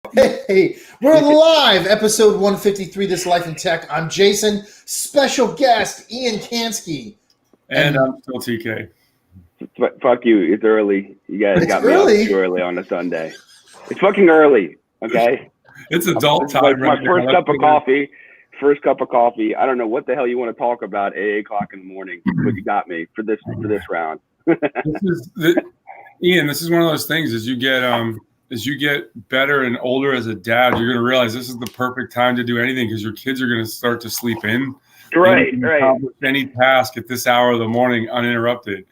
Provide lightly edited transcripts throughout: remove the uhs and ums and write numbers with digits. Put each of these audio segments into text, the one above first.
Hey, we're live, episode 153, This Life in Tech. I'm Jason, special guest, Ian Kansky. And I'm still TK. Fuck you, it's early. You guys got me early? up too early on a Sunday. It's fucking early, okay? It's adult It's time. my first cup of coffee. I don't know what the hell you want to talk about at 8 o'clock in the morning, but you got me for this round. Ian, this is one of those things as you get better and older as a dad, you're going to realize this is the perfect time to do anything because your kids are going to start to sleep in. Right. Accomplish any task at this hour of the morning uninterrupted.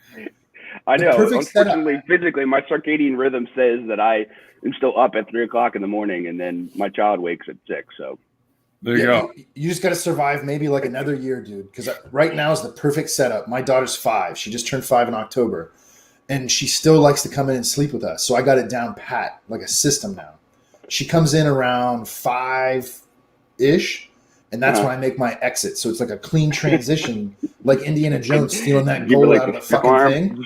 I know. Unfortunately, physically, my circadian rhythm says that I am still up at 3 o'clock in the morning, and then my child wakes at 6. So there you go. You just got to survive maybe like another year, dude. Because right now is the perfect setup. My daughter's 5. She just turned 5 in October. And she still likes to come in and sleep with us. So I got it down pat, like a system now. She comes in around 5-ish, and that's when I make my exit. So it's like a clean transition, like Indiana Jones stealing that gold out of the fucking thing.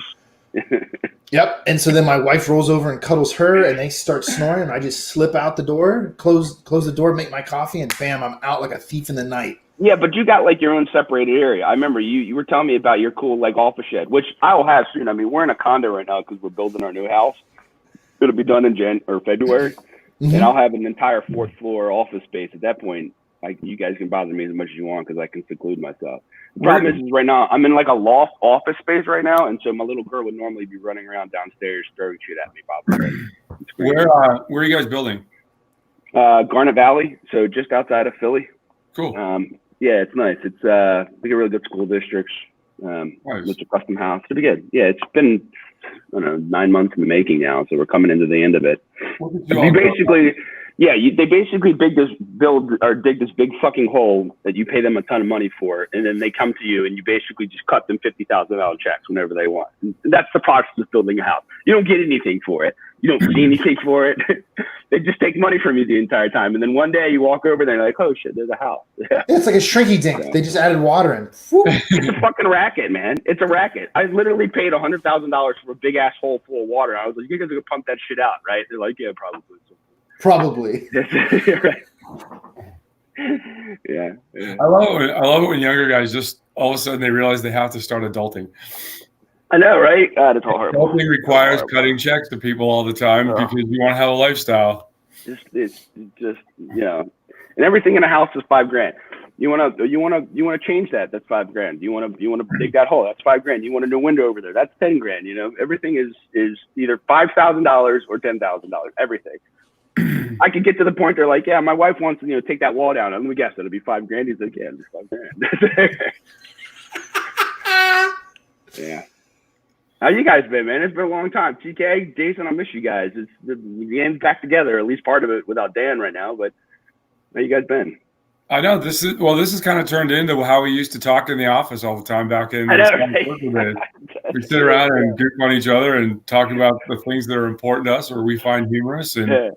Yep. And so then my wife rolls over and cuddles her, and they start snoring, and I just slip out the door, close the door, make my coffee, and bam, I'm out like a thief in the night. Yeah, but you got like your own separated area. I remember you were telling me about your cool like office shed, which I will have soon. I mean, we're in a condo right now because we're building our new house. It'll be done in February, and I'll have an entire 4th floor office space. At that point, like you guys can bother me as much as you want because I can seclude myself. The problem is right now I'm in like a loft office space right now, and so my little girl would normally be running around downstairs throwing shit at me. Probably. Where are you guys building? Garnet Valley, so just outside of Philly. Cool. Yeah, it's nice. It's we get really good school districts. Nice. It's a custom house. It'll be good. Yeah, it's been 9 months in the making now, so we're coming into the end of it. They basically dig this big fucking hole that you pay them a ton of money for, and then they come to you and you basically just cut them $50,000 checks whenever they want. And that's the process of building a house. You don't get anything for it. You don't see anything for it. They just take money from you the entire time, and then one day you walk over there and you're like, oh shit, there's a house. It's like a shrinky dink. They just added water in. It's a fucking racket, man. It's a racket. I literally paid $100,000 for a big ass hole full of water. I was like, you guys are gonna pump that shit out, right? They're like, yeah, probably. Probably. Right. Yeah. I love it when younger guys just all of a sudden they realize they have to start adulting. I know, right? It's all horrible. Adulting requires cutting checks to people all the time because you want to have a lifestyle. It's just and everything in a house is $5,000. You want to change that? That's $5,000. You want to dig that hole? That's $5,000. You want a new window over there? That's $10,000. Everything is either $5,000 or $10,000. Everything. I could get to the point they're like, yeah, my wife wants to take that wall down. Let me guess, it'll be $5,000. He's like, yeah, it'll be $5,000. Yeah. How you guys been, man? It's been a long time. TK, Jason, I miss you guys. We're getting back together, at least part of it without Dan right now. But how you guys been? I know this is kind of turned into how we used to talk in the office all the time back in. We sit around and goof on each other and talk about the things that are important to us or we find humorous. And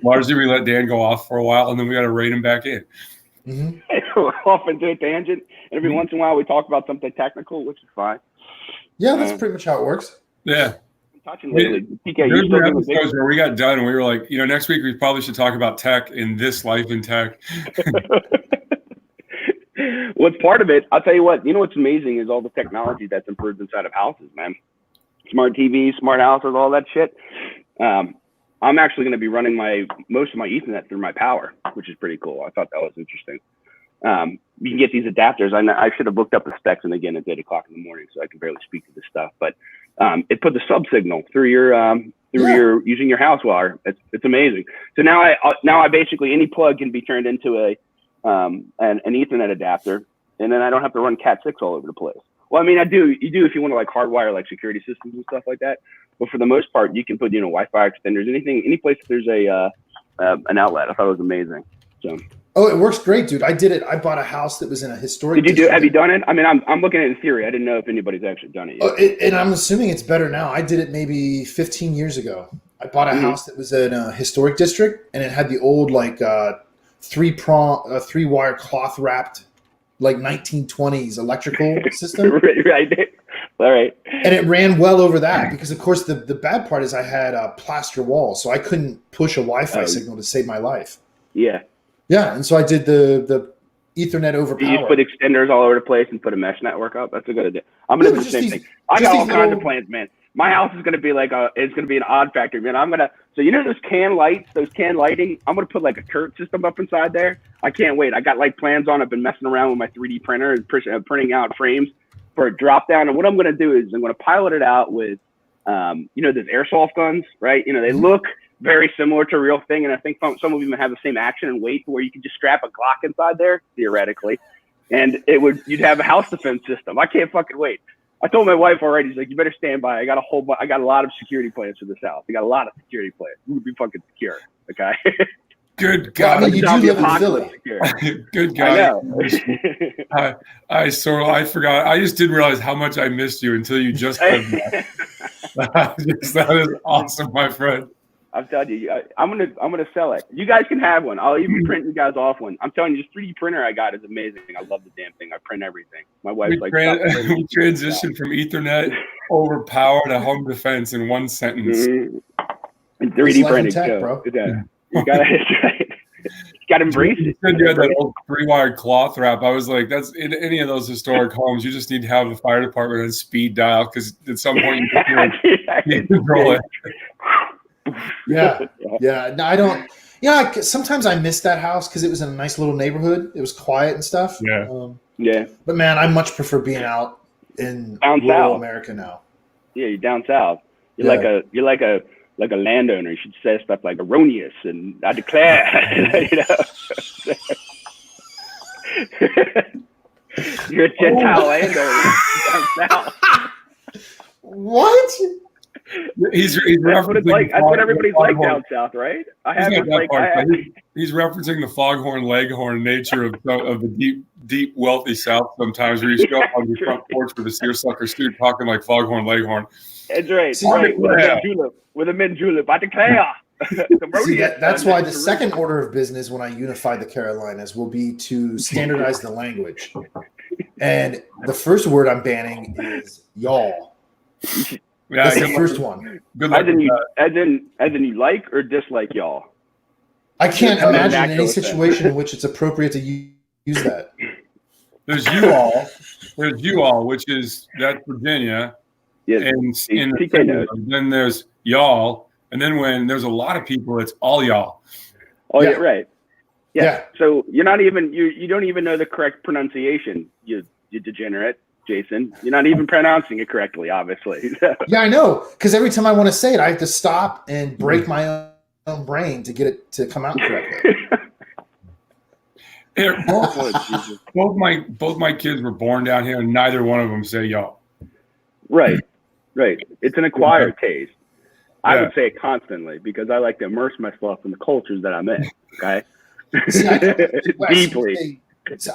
largely we let Dan go off for a while and then we got to rein him back in. We're off into a tangent. And every once in a while we talk about something technical, which is fine. Yeah, that's pretty much how it works. Yeah. Touching lately. PK, there's been episodes where we got done and we were like, next week we probably should talk about tech in This Life in Tech. Well, it's part of it. I'll tell you what, what's amazing is all the technology that's improved inside of houses, man. Smart TVs, smart houses, all that shit. I'm actually going to be running most of my Ethernet through my power, which is pretty cool. I thought that was interesting. You can get these adapters. I should have looked up the specs, and again, it's 8 o'clock in the morning, so I can barely speak to this stuff. But it puts a sub signal through your using your house wire. It's amazing. So now I basically any plug can be turned into an Ethernet adapter, and then I don't have to run Cat 6 all over the place. Well, I mean, you do if you want to like hardwire like security systems and stuff like that. But for the most part, you can put Wi-Fi extenders, any place that there's an outlet. I thought it was amazing. So. Oh, it works great, dude. I did it. I bought a house that was in a historic. Have you done it? I mean, I'm looking at it in theory. I didn't know if anybody's actually done it yet. And I'm assuming it's better now. I did it maybe 15 years ago. I bought a house that was in a historic district, and it had the old like 3-wire cloth wrapped like 1920s electrical system. Right. All right. And it ran well over that because, of course, the bad part is I had plaster walls, so I couldn't push a Wi-Fi signal to save my life. Yeah. Yeah, and so I did the Ethernet over power. You just put extenders all over the place and put a mesh network up. That's a good idea. I'm gonna do the same thing. I got all kinds of plans, man. My house is gonna be it's gonna be an odd factory, man. So those can lights, those can lighting. I'm gonna put like a turret system up inside there. I can't wait. I got like plans on. I've been messing around with my 3D printer and printing out frames for a drop down. And what I'm gonna do is I'm gonna pilot it out with, those airsoft guns, right? They look very similar to a real thing, and I think some of them have the same action and weight where you can just strap a Glock inside there theoretically, and you'd have a house defense system. I can't fucking wait. I told my wife already. She's like, "You better stand by. I got a lot of security plans for this house. I got a lot of security plans. We'll be fucking secure, okay?" Good God! Well, you do live in Philly. Good God! I forgot. I just didn't realize how much I missed you until you just said that. That is awesome, my friend. I'm telling you, I'm gonna sell it. You guys can have one. I'll even print you guys off one. I'm telling you, this 3D printer I got is amazing. I love the damn thing. I print everything. My wife's we transitioned from Ethernet over power to home defense in one sentence. Mm-hmm. 3D printing, tech, bro. Yeah. You gotta embrace it. You said you had that old 3-wired cloth wrap. I was like, that's in any of those historic homes. You just need to have the fire department on speed dial because at some point you can control it. Yeah. No, I don't. Sometimes I miss that house because it was in a nice little neighborhood. It was quiet and stuff. Yeah. But man, I much prefer being out in down rural south. America now. Yeah, you're down south. You're like a landowner. You should say stuff like erroneous and I declare. You're a Gentile landowner down south. What? He's that's what it's like. That's what everybody's like down south, right? He's referencing the foghorn leghorn nature of the deep wealthy South sometimes, where you show up on your front porch with a seersucker suit talking like foghorn leghorn. That's right. With a mint julep. I declare. See, that's why the second order of business when I unify the Carolinas will be to standardize the language. And the first word I'm banning is y'all. Yeah, that's the first one. Good luck as in you like or dislike y'all. I can't imagine any situation in which it's appropriate to use that. There's you all. There's you all, which is that's Virginia. Yes. And then there's y'all, and then when there's a lot of people, it's all y'all. Oh yeah, right. Yeah. So you're not even you don't even know the correct pronunciation. You degenerate. Jason, you're not even pronouncing it correctly, obviously. Yeah, I know. Because every time I want to say it, I have to stop and break my own brain to get it to come out correctly. Both my kids were born down here, and neither one of them say y'all. Right. It's an acquired taste. I would say it constantly because I like to immerse myself in the cultures that I'm in. Okay. Deeply.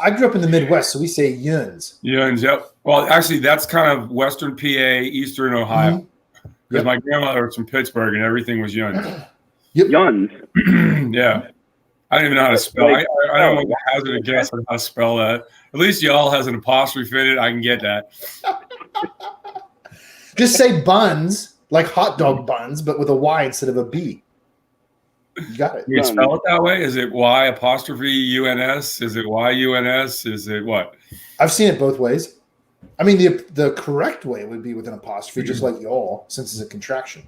I grew up in the Midwest, so we say yuns. Yuns, yep. Well, actually, that's kind of Western PA, Eastern Ohio. Because my grandmother was from Pittsburgh, and everything was yuns. Yuns. Yeah. I don't even know how to spell. I don't want to hazard a guess on how to spell that. At least y'all has an apostrophe in it. I can get that. Just say buns, like hot dog buns, but with a Y instead of a B. You got it. You spell it that way? Is it Y apostrophe UNS? Is it Y-UNS? Is it what? I've seen it both ways. I mean, the correct way would be with an apostrophe, just like y'all, since it's a contraction.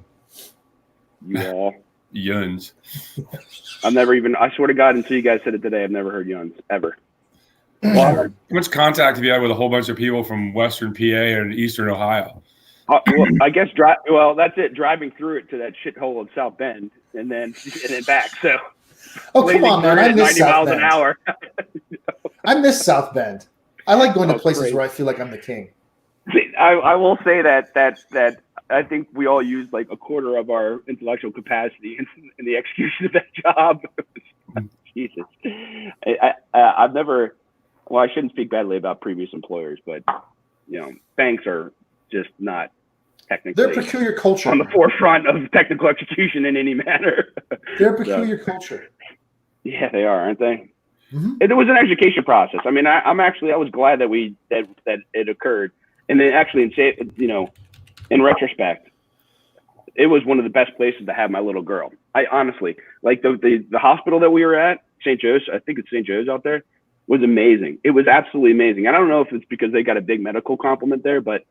Y'all. Yuns. I swear to God, until you guys said it today, I've never heard yuns, ever. Well, how much contact have you had with a whole bunch of people from Western PA and Eastern Ohio? I guess that's it. Driving through it to that shithole of South Bend and then back. So, come on, man! I miss 90 miles an hour. I miss South Bend. I like going to places where I feel like I'm the king. I will say that I think we all use like a quarter of our intellectual capacity in the execution of that job. Jesus, I've never. Well, I shouldn't speak badly about previous employers, but banks are just not technically. They're peculiar culture on the forefront of technical execution in any manner. They're peculiar culture. Yeah, they are, aren't they? Mm-hmm. It was an education process. I mean, I was glad that it occurred. And then actually, in retrospect, it was one of the best places to have my little girl. I honestly, like the hospital that we were at, St. Joe's, I think it's St. Joe's out there, was amazing. It was absolutely amazing. I don't know if it's because they got a big medical complement there, but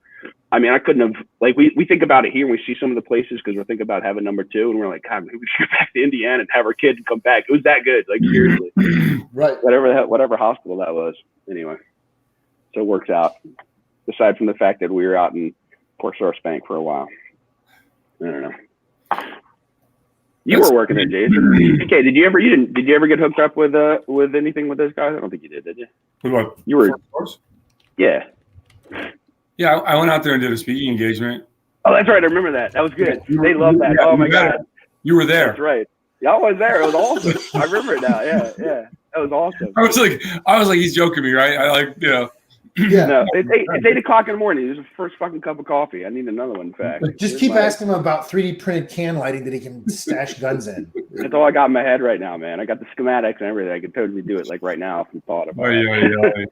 I mean, I couldn't have, like, we think about it here and we see some of the places because we're thinking about having number 2 and we're like, God, maybe we should go back to Indiana and have our kids come back. It was that good. Like, seriously. Right. Whatever hospital that was. Anyway, so it works out. Aside from the fact that we were out in Port Source Bank for a while. I don't know. You were working there, Jason. Okay, did you ever get hooked up with anything with those guys? I don't think you did you? With what? You were. Yeah. Yeah, I went out there and did a speaking engagement. Oh, that's right. I remember that. That was good. They loved that. Oh my God. You were there. That's right. Yeah, I was there. It was awesome. I remember it now. Yeah. That was awesome. I was like, he's joking me, right? I like, Yeah. No, it's 8 o'clock in the morning. This is the first fucking cup of coffee. I need another one, in fact. Just keep asking him about 3D printed can lighting that he can stash guns in. That's all I got in my head right now, man. I got the schematics and everything. I could totally do it like right now if you thought about it.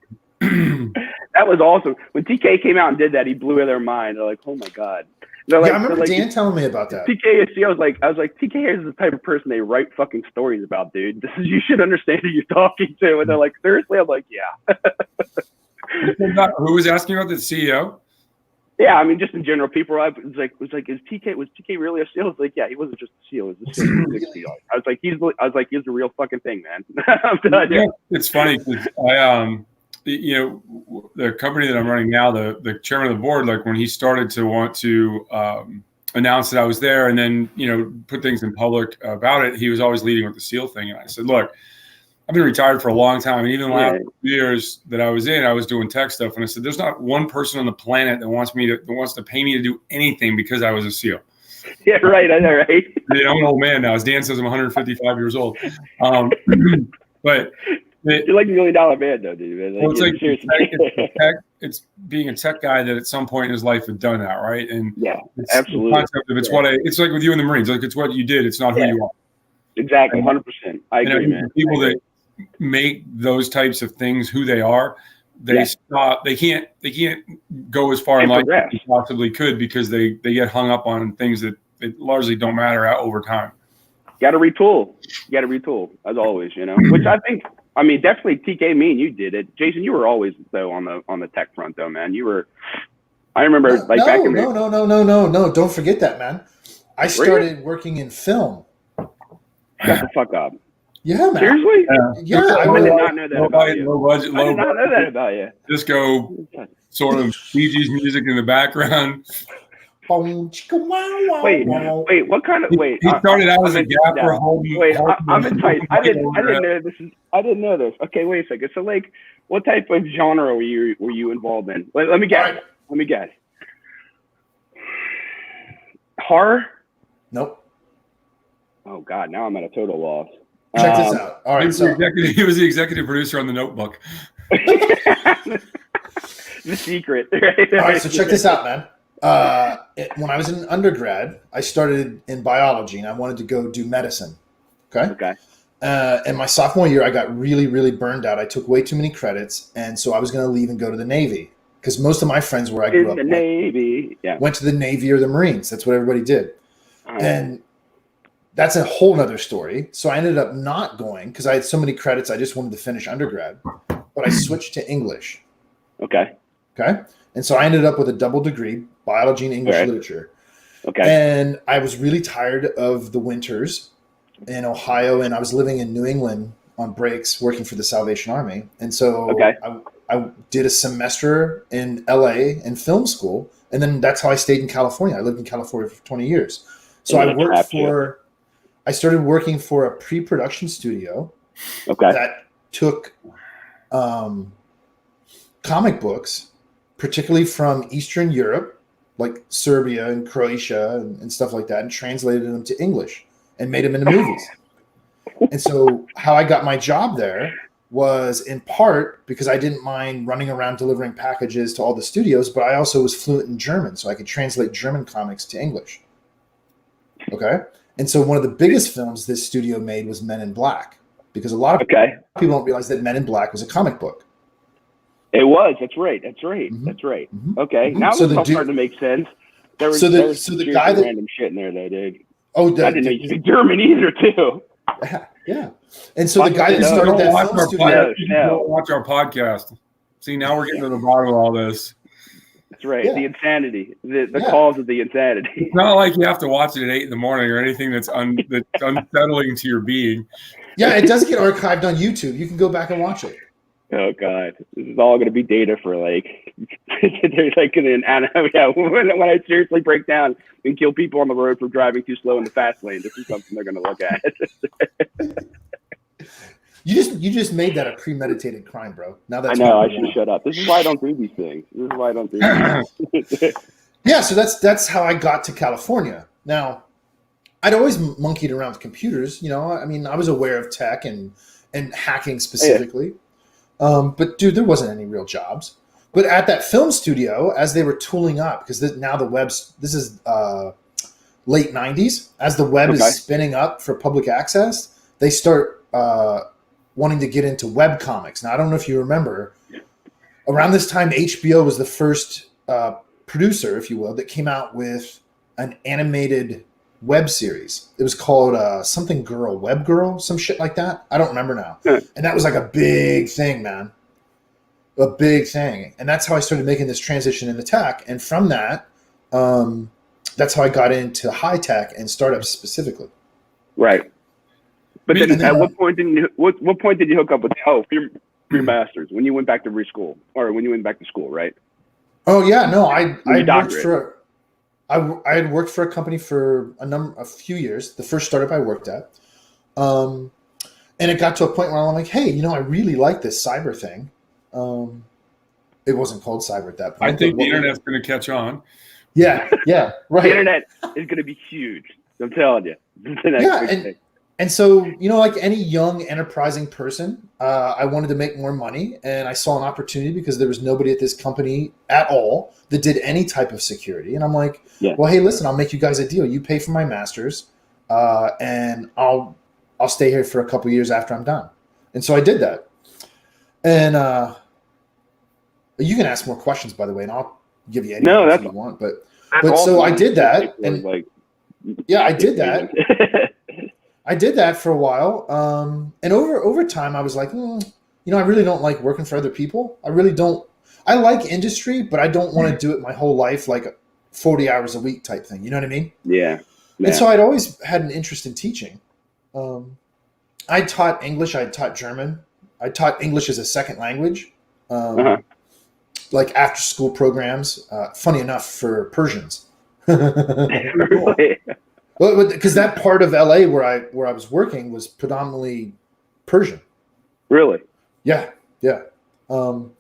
That was awesome. When TK came out and did that, he blew their mind. They're like, oh my God. They're like, I remember Dan telling me about that. TK, I was like, TK is the type of person they write fucking stories about, dude. You should understand who you're talking to. And they're like, seriously? I'm like, yeah. Who was asking about the CEO? Yeah, I mean, just in general, people was like, was TK really a SEAL? I was like, yeah, he wasn't just a SEAL. He was a SEAL. I was like, he's the real fucking thing, man. Yeah, it's funny because the company that I'm running now, the chairman of the board, like when he started to want to announce that I was there and then, put things in public about it, he was always leading with the SEAL thing. And I said, look, I've been retired for a long time. And even the last years that I was in, I was doing tech stuff. And I said, there's not one person on the planet that wants to pay me to do anything because I was a SEAL. Yeah, right. I know, right? I'm an old man now. As Dan says, I'm 155 years old. But you're like $1 million man, though, dude. Well, it's being a tech guy that at some point in his life had done that, right? And yeah, absolutely. It's like with you in the Marines. Like it's what you did. It's not who you are. Exactly, 100%. I agree, man. People that make those types of things who they are, they stop. They can't go as far in life as they possibly could because they get hung up on things that largely don't matter over time. Got to retool. As always, Which I mean, definitely TK, me and you did it. Jason, you were always though on the tech front though, man. You were. I remember back in the No. Don't forget that, man. I started working in film. Shut the fuck up. Yeah, man. Seriously? Yeah. I did not know that about you. Low budget, I did not know that about you. Just go sort of Bee Gees music in the background. Wait, what kind of He started out as a gaffer. I'm in tight. I didn't know this. Okay, wait a second. So, like, what type of genre were you involved in? Let me guess. Let me guess. Horror? Nope. Oh God, now I'm at a total loss. Check this out. All right, he was the executive producer on The Notebook. The Secret. Right? All right, so check this out, man. When I was in undergrad, I started in biology, and I wanted to go do medicine. Okay. And my sophomore year, I got really, really burned out. I took way too many credits, and so I was going to leave and go to the Navy because most of my friends where I grew up went to the Navy or the Marines. That's what everybody did. And that's a whole nother story. So I ended up not going because I had so many credits. I just wanted to finish undergrad, but I switched to English. Okay. And so I ended up with a double degree, biology and English literature. Okay. And I was really tired of the winters in Ohio, and I was living in New England on breaks working for the Salvation Army. And so I did a semester in LA in film school, and then that's how I stayed in California. I lived in California for 20 years. So I started working for a pre-production studio that took comic books, particularly from Eastern Europe, like Serbia and Croatia and stuff like that, and translated them to English and made them into movies. And so how I got my job there was in part because I didn't mind running around delivering packages to all the studios, but I also was fluent in German, so I could translate German comics to English. Okay? And so one of the biggest films this studio made was Men in Black, because a lot of people don't realize that Men in Black was a comic book. It was. That's right. Mhm. That's right. Mhm. Okay. Mhm. Now So it's the all dude- starting to make sense. There was the guy that random shit in there, though, dude. oh I didn't know you speak German either, too. yeah. And so the guy that No, started that watch film our studio. Don't watch our podcast. See, now we're getting to the bottom of all this. That's right. Yeah. The insanity. The Yeah. cause of the insanity. It's not like you have to watch it at 8 in the morning or anything that's unsettling to your being. Yeah, it does get archived on YouTube. You can go back and watch it. Oh God, this is all going to be data for like. There's like when I seriously break down and kill people on the road for driving too slow in the fast lane, this is something they're going to look at. You just made that a premeditated crime, bro. Now that's I know. I should shut up. This is why I don't do these things. Yeah, so that's how I got to California. Now, I'd always monkeyed around with computers. You know, I mean, I was aware of tech and hacking specifically. But dude, there wasn't any real jobs. But at that film studio, as they were tooling up, because now the web's this is late '90s, as the web is spinning up for public access, they start wanting to get into web comics. Now, I don't know if you remember, around this time, HBO was the first producer, if you will, that came out with an animated web series. It was called something Girl, Web Girl, some shit like that. I don't remember now. And that was like a big thing, man. A big thing. And that's how I started making this transition into tech. And from that, that's how I got into high tech and startups specifically. Right. But then at what point did you hook up with for your master's, when you went back to school, right? Oh yeah, no, I had worked for a company for a few years, the first startup I worked at. And it got to a point where I'm like, hey, I really like this cyber thing. It wasn't called cyber at that point. I think the internet's going to catch on. Yeah, right. The internet is going to be huge. I'm telling you. And so, like any young enterprising person, I wanted to make more money, and I saw an opportunity because there was nobody at this company at all that did any type of security. And I'm like, well, hey, listen, I'll make you guys a deal. You pay for my master's, and I'll stay here for a couple years after I'm done. And so I did that. And you can ask more questions, by the way, and I'll give you any if you want. But so I did that, and I did that. I did that for a while, and over time, I was like, I really don't like working for other people. I really don't. I like industry, but I don't want to do it my whole life, like 40 hours a week type thing. You know what I mean? Yeah. And so I'd always had an interest in teaching. I taught English. I taught German. I taught English as a second language, like after school programs. Funny enough, for Persians. Really? Well, because that part of LA where I was working was predominantly Persian. Really? Yeah.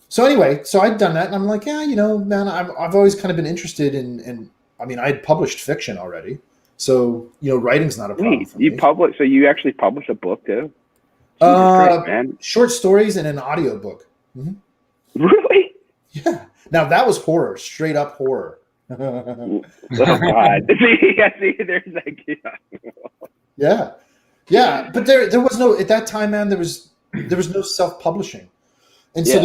So anyway, I'd done that, and I'm like, man, I've always kind of been interested in. I mean, I had published fiction already, so writing's not a problem for me. So you actually published a book too? Christ, man. Short stories and an audiobook. Mm-hmm. Really? Yeah. Now that was horror, straight up horror. Oh God! See, there's like, yeah, but there was no at that time, man. There was no self-publishing, and so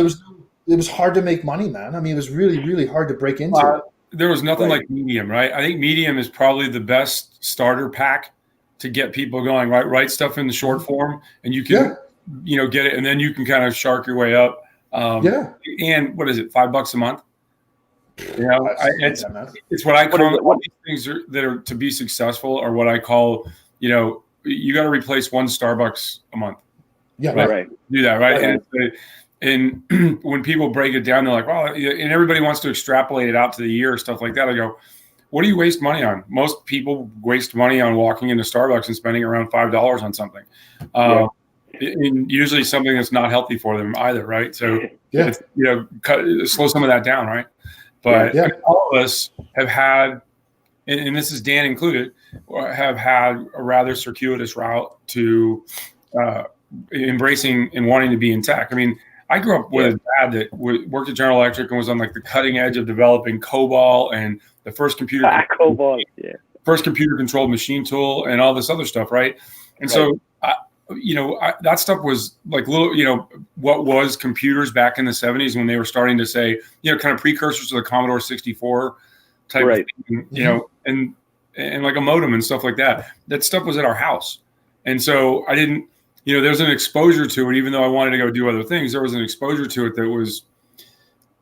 it was hard to make money, man. I mean, it was really, really hard to break into it. There was nothing like Medium, right? I think Medium is probably the best starter pack to get people going. Right, write stuff in the short form, and you can, get it, and then you can kind of shark your way up. And what is it? $5 a month? It's what I call all these things that are to be successful, or what I call, you got to replace one Starbucks a month. Yeah, right. Do that, right? And when people break it down, they're like, "Well," and everybody wants to extrapolate it out to the year, stuff like that. I go, "What do you waste money on?" Most people waste money on walking into Starbucks and spending around $5 on something, and usually something that's not healthy for them either, right? So, it's, slow some of that down, right? But all of us have had, and this is Dan included, have had a rather circuitous route to embracing and wanting to be in tech. I mean, I grew up with a dad that worked at General Electric and was on like the cutting edge of developing COBOL and the first first computer controlled machine tool and all this other stuff, right? And so that stuff was like little, what was computers back in the 70s when they were starting to say, kind of precursors to the Commodore 64 type of thing, and like a modem and stuff like that. That stuff was at our house. And so I didn't, there's an exposure to it, even though I wanted to go do other things. There was an exposure to it that was,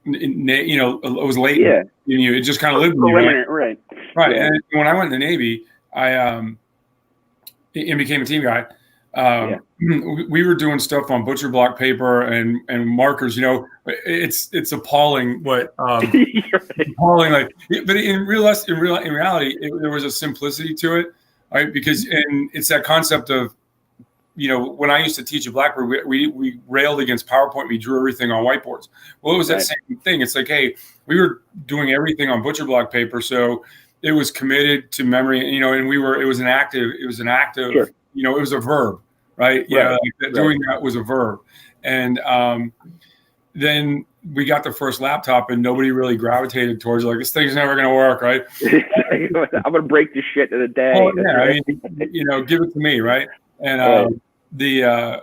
it was late. Yeah. It just kind of lived in you. Right. Yeah. And when I went in the Navy, I and became a team guy. We were doing stuff on butcher block paper and markers. It's appalling what appalling, like. But in reality, there was a simplicity to it, right? Because it's that concept of, when I used to teach at Blackbird, we railed against PowerPoint. We drew everything on whiteboards. Well, it was that same thing. It's like, hey, we were doing everything on butcher block paper, so it was committed to memory. And it was an active. Sure. It was a verb, right? Doing that was a verb. And then we got the first laptop, and nobody really gravitated towards like, this thing's never going to work, right? I'm going to break this shit in a day. Oh, yeah, give it to me, right? And and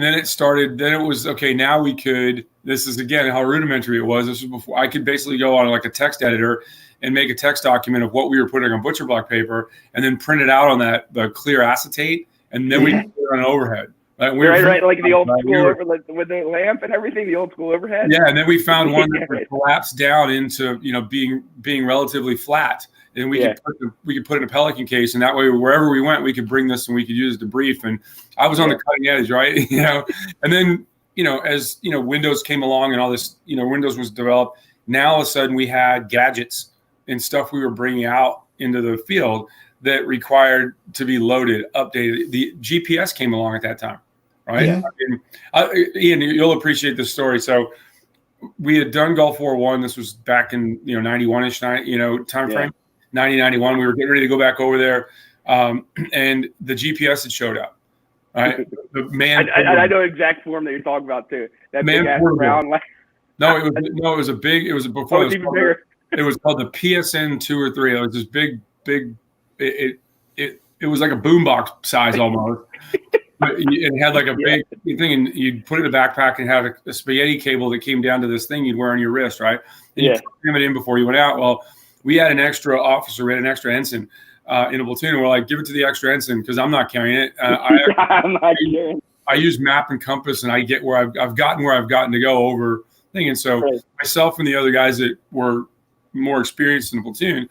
then it started. Then it was okay. Now we could. This is again how rudimentary it was. This was before I could basically go on like a text editor and make a text document of what we were putting on butcher block paper, and then print it out on the clear acetate, and then we could put it on an overhead. Right, like the old school with the lamp and everything, the old school overhead. Yeah, and then we found one that would collapse down into being relatively flat, and we could put it in a Pelican case, and that way wherever we went, we could bring this and we could use it to brief. And I was on the cutting edge, right? And then as Windows came along and all this, Windows was developed. Now all of a sudden we had gadgets and stuff we were bringing out into the field that required to be loaded, updated. The GPS came along at that time. Right. Yeah. Ian, you'll appreciate this story. So we had done Gulf War I. This was back in 91-ish time frame. 90-91. We were getting ready to go back over there, and the GPS had showed up. Right. The man. I know exact form that you're talking about too. That big ass brown. It was a big. It was before. It was called the PSN 2 or 3. It was this big. It was like a boombox size almost. But it had like a big thing, and you'd put it in a backpack and have a spaghetti cable that came down to this thing you'd wear on your wrist, right? And you cram it in before you went out. Well, we had an extra officer, we had an extra ensign in a platoon, and we're like, give it to the extra ensign because I'm not carrying it. I use map and compass, and I get where I've gotten to go over thing. And so myself and the other guys that were more experienced in the platoon,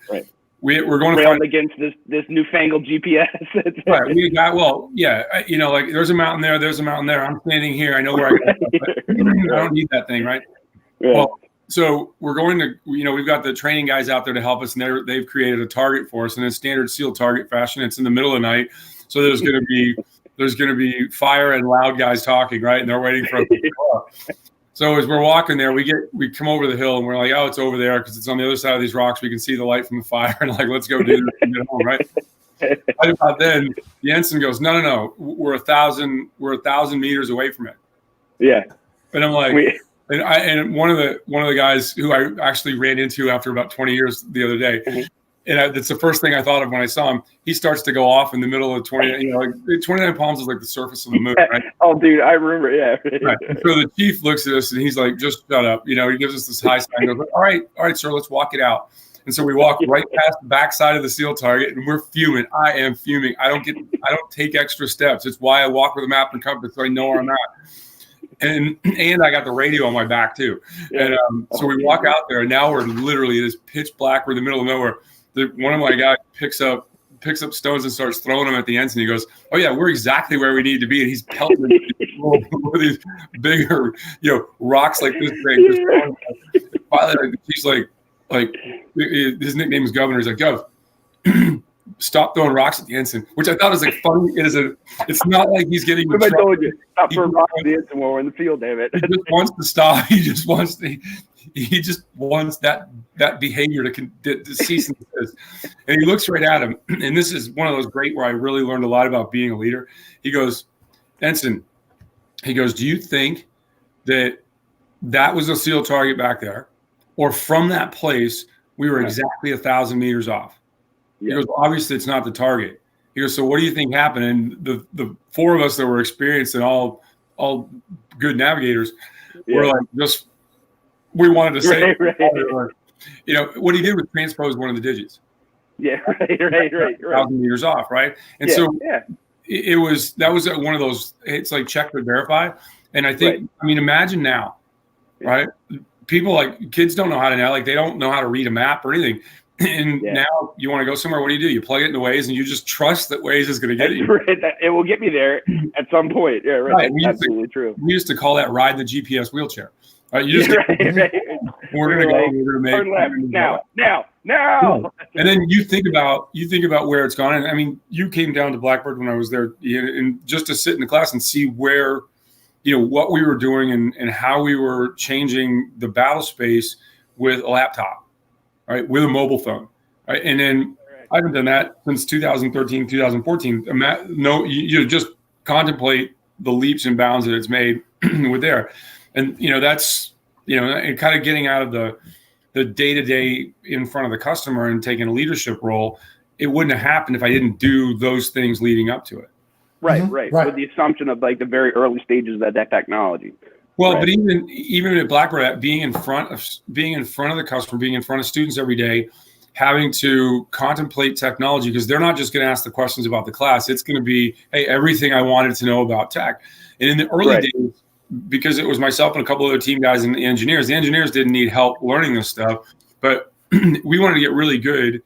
we're going to fight against this newfangled GPS. Right. We got, like there's a mountain there. There's a mountain there. I'm standing here. I know where I don't need that thing. Right. Yeah. Well, so we're going to, we've got the training guys out there to help us, and they've created a target for us in a standard SEAL target fashion. It's in the middle of the night. So there's going to be fire and loud guys talking. Right. And they're waiting for us to go up. So as we're walking there, we come over the hill, and we're like, oh, it's over there because it's on the other side of these rocks. We can see the light from the fire, and like, let's go do this and get home, right? Right about then, the ensign goes, no, we're 1,000 meters away from it. Yeah, and I'm like, and one of the guys who I actually ran into after about 20 years the other day. Mm-hmm. And that's the first thing I thought of when I saw him. He starts to go off in the middle of 29 Palms is like the surface of the moon, right? Oh, dude, I remember, yeah. Right. So the chief looks at us and he's like, just shut up. He gives us this high sign. Goes, all right, sir, let's walk it out. And so we walk right past the backside of the SEAL target, and we're fuming. I am fuming. I don't take extra steps. It's why I walk with a map and compass so I know where I'm at. And I got the radio on my back too. And so we walk out there, and now we're literally this pitch black. We're in the middle of nowhere. One of my guys picks up stones and starts throwing them at the ensign. He goes, "Oh yeah, we're exactly where we need to be." And he's pelting these bigger, rocks like this big. Finally, he's like his nickname is Governor. He's like, "Gov, stop throwing rocks at the ensign," which I thought was like funny. It's not like he's getting. What I told you, stop throwing rocks at the ensign while we're in the field, damn it. He just wants to stop. He just wants that behavior to cease and desist. And he looks right at him. And this is one of those great where I really learned a lot about being a leader. He goes, "Ensign," he goes, "do you think that was a SEAL target back there? Or from that place, we were exactly 1,000 meters off?" He goes, "Obviously, it's not the target." He goes, so what do you think happened? And the four of us that were experienced and all good navigators were like, just, we wanted to say, right. You know, what he did was transpose one of the digits. Yeah, right. 1,000 meters off, right? And it was one of those, it's like check but verify. And I think, I mean, imagine now, right? People like kids don't know how to now, like they don't know how to read a map or anything. And now you want to go somewhere, what do? You plug it into Waze and you just trust that Waze is going to get you. Right. It will get me there at some point. Yeah, right. That's absolutely true. We used to call that ride the GPS wheelchair. You just we're going to go. We're going to make turn left now. And then you think about where it's gone. And I mean, you came down to Blackbird when I was there, and just to sit in the class and see where, you know, what we were doing and how we were changing the battle space with a laptop, right, with a mobile phone, right, and then I haven't done that since 2013, 2014. You just contemplate the leaps and bounds that it's made with there. And, you know, that's, you know, and kind of getting out of the day-to-day in front of the customer and taking a leadership role, it wouldn't have happened if I didn't do those things leading up to it. Right. With the assumption of like the very early stages of that technology. Well, but even at Blackbird, being in front of the customer, being in front of students every day, having to contemplate technology, because they're not just going to ask the questions about the class. It's going to be, hey, everything I wanted to know about tech. And in the early days, because it was myself and a couple of other team guys and the engineers didn't need help learning this stuff, but we wanted to get really good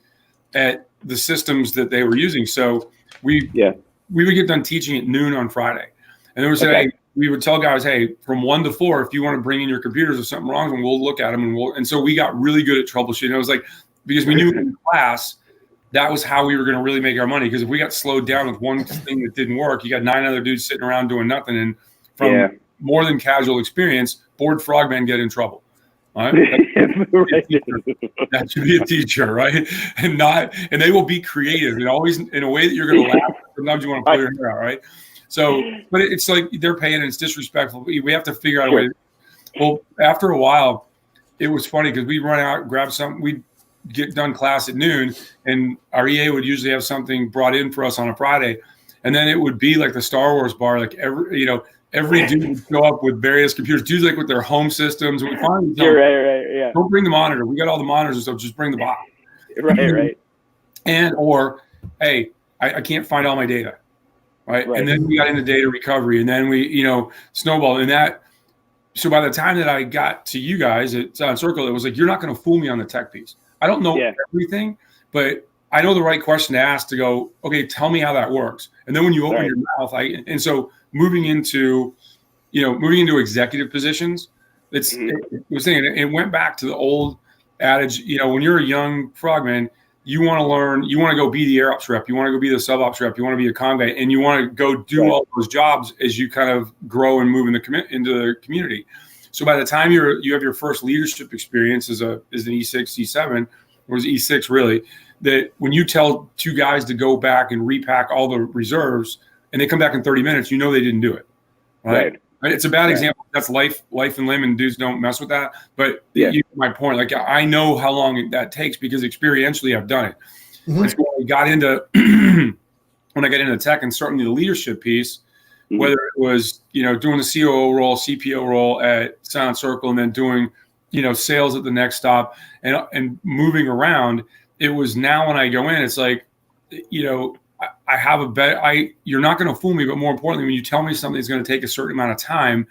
at the systems that they were using. So we would get done teaching at noon on Friday. And then we would tell guys, hey, from 1 to 4, if you want to bring in your computers, if something wrong, and we'll look at them. And so we got really good at troubleshooting. It was like, because we knew in class, that was how we were going to really make our money. Because if we got slowed down with one thing that didn't work, you got 9 other dudes sitting around doing nothing. And from more than casual experience, bored frogmen get in trouble. Right? That should be a teacher, right? And they will be creative and always in a way that you're going to laugh. Sometimes you want to pull your hair out, right? So, but it's like they're paying and it's disrespectful. We have to figure out a way. Well, after a while, it was funny because we'd run out, grab something. We'd get done class at noon, and our EA would usually have something brought in for us on a Friday, and then it would be like the Star Wars bar, like every dude would show up with various computers, dudes like with their home systems. And we finally tell them, don't bring the monitor. We got all the monitors and stuff. Just bring the box. Right. And or, hey, I can't find all my data. Right. And then we got into data recovery, and then we, snowballed in that. So by the time that I got to you guys at Silent Circle, it was like, you're not going to fool me on the tech piece. I don't know everything, but I know the right question to ask to go, okay, tell me how that works. And then when you open your mouth, and so moving into executive positions, it went back to the old adage, when you're a young frogman, you want to learn, you want to go be the air ops rep, you want to go be the sub ops rep, you want to be a comm guy, and you want to go do all those jobs as you kind of grow and move into the community. So by the time you have your first leadership experience as an E6, E7, or as E6 really, that when you tell two guys to go back and repack all the reserves and they come back in 30 minutes, they didn't do it. Right? It's a bad example. That's life and limb, and dudes don't mess with that. But my point, like I know how long that takes because experientially I've done it. Mm-hmm. So when I got into tech and starting the leadership piece, whether it was doing the COO role, CPO role at Silent Circle, and then doing sales at the next stop, and moving around, it was now when I go in, it's like I have a bet. You're not going to fool me, but more importantly, when you tell me something is going to take a certain amount of time,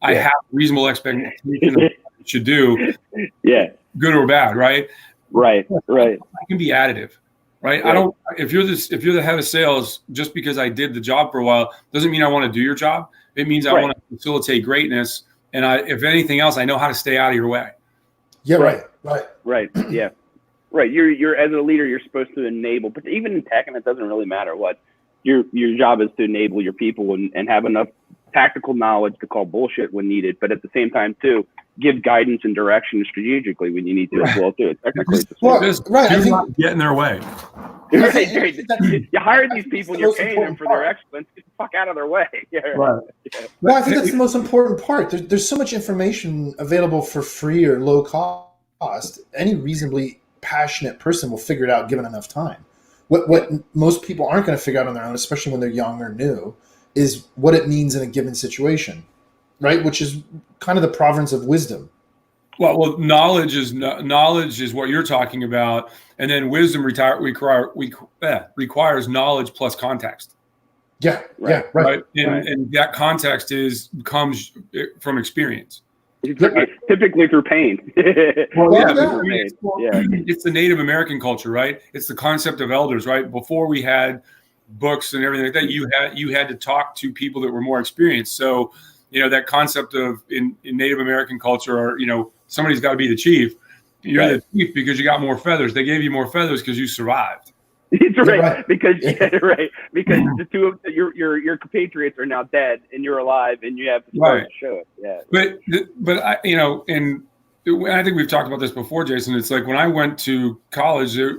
I have reasonable expectations of what it should do. Good or bad, right? Right. I can be additive, right? I don't. If you're the head of sales, just because I did the job for a while doesn't mean I want to do your job. It means I want to facilitate greatness, and if anything else, I know how to stay out of your way. Yeah. Right. Yeah. Right. You're as a leader, you're supposed to enable, but even in tech, and it doesn't really matter what your job is, to enable your people and have enough tactical knowledge to call bullshit when needed, but at the same time too, give guidance and direction strategically when you need to as well too. Technically, do not get in their way. You hire these people, and you're paying them for their excellence. Get the fuck out of their way. Well, I think that's the most important part. There's so much information available for free or low cost. Any reasonably passionate person will figure it out given enough time. What most people aren't going to figure out on their own, especially when they're young or new, is what it means in a given situation, right? Which is kind of the province of wisdom. Well, knowledge is what you're talking about, and then wisdom requires knowledge plus context. Yeah, right. And that context comes from experience. Typically through pain. It's the Native American culture, right? It's the concept of elders, right? Before we had books and everything like that, you had to talk to people that were more experienced. So, that concept of in Native American culture, or somebody's got to be the chief. You're the chief because you got more feathers. They gave you more feathers because you survived. It's right. Because the two of your compatriots are now dead and you're alive and you have to show it. Yeah. But I, and I think we've talked about this before, Jason. It's like when I went to college, we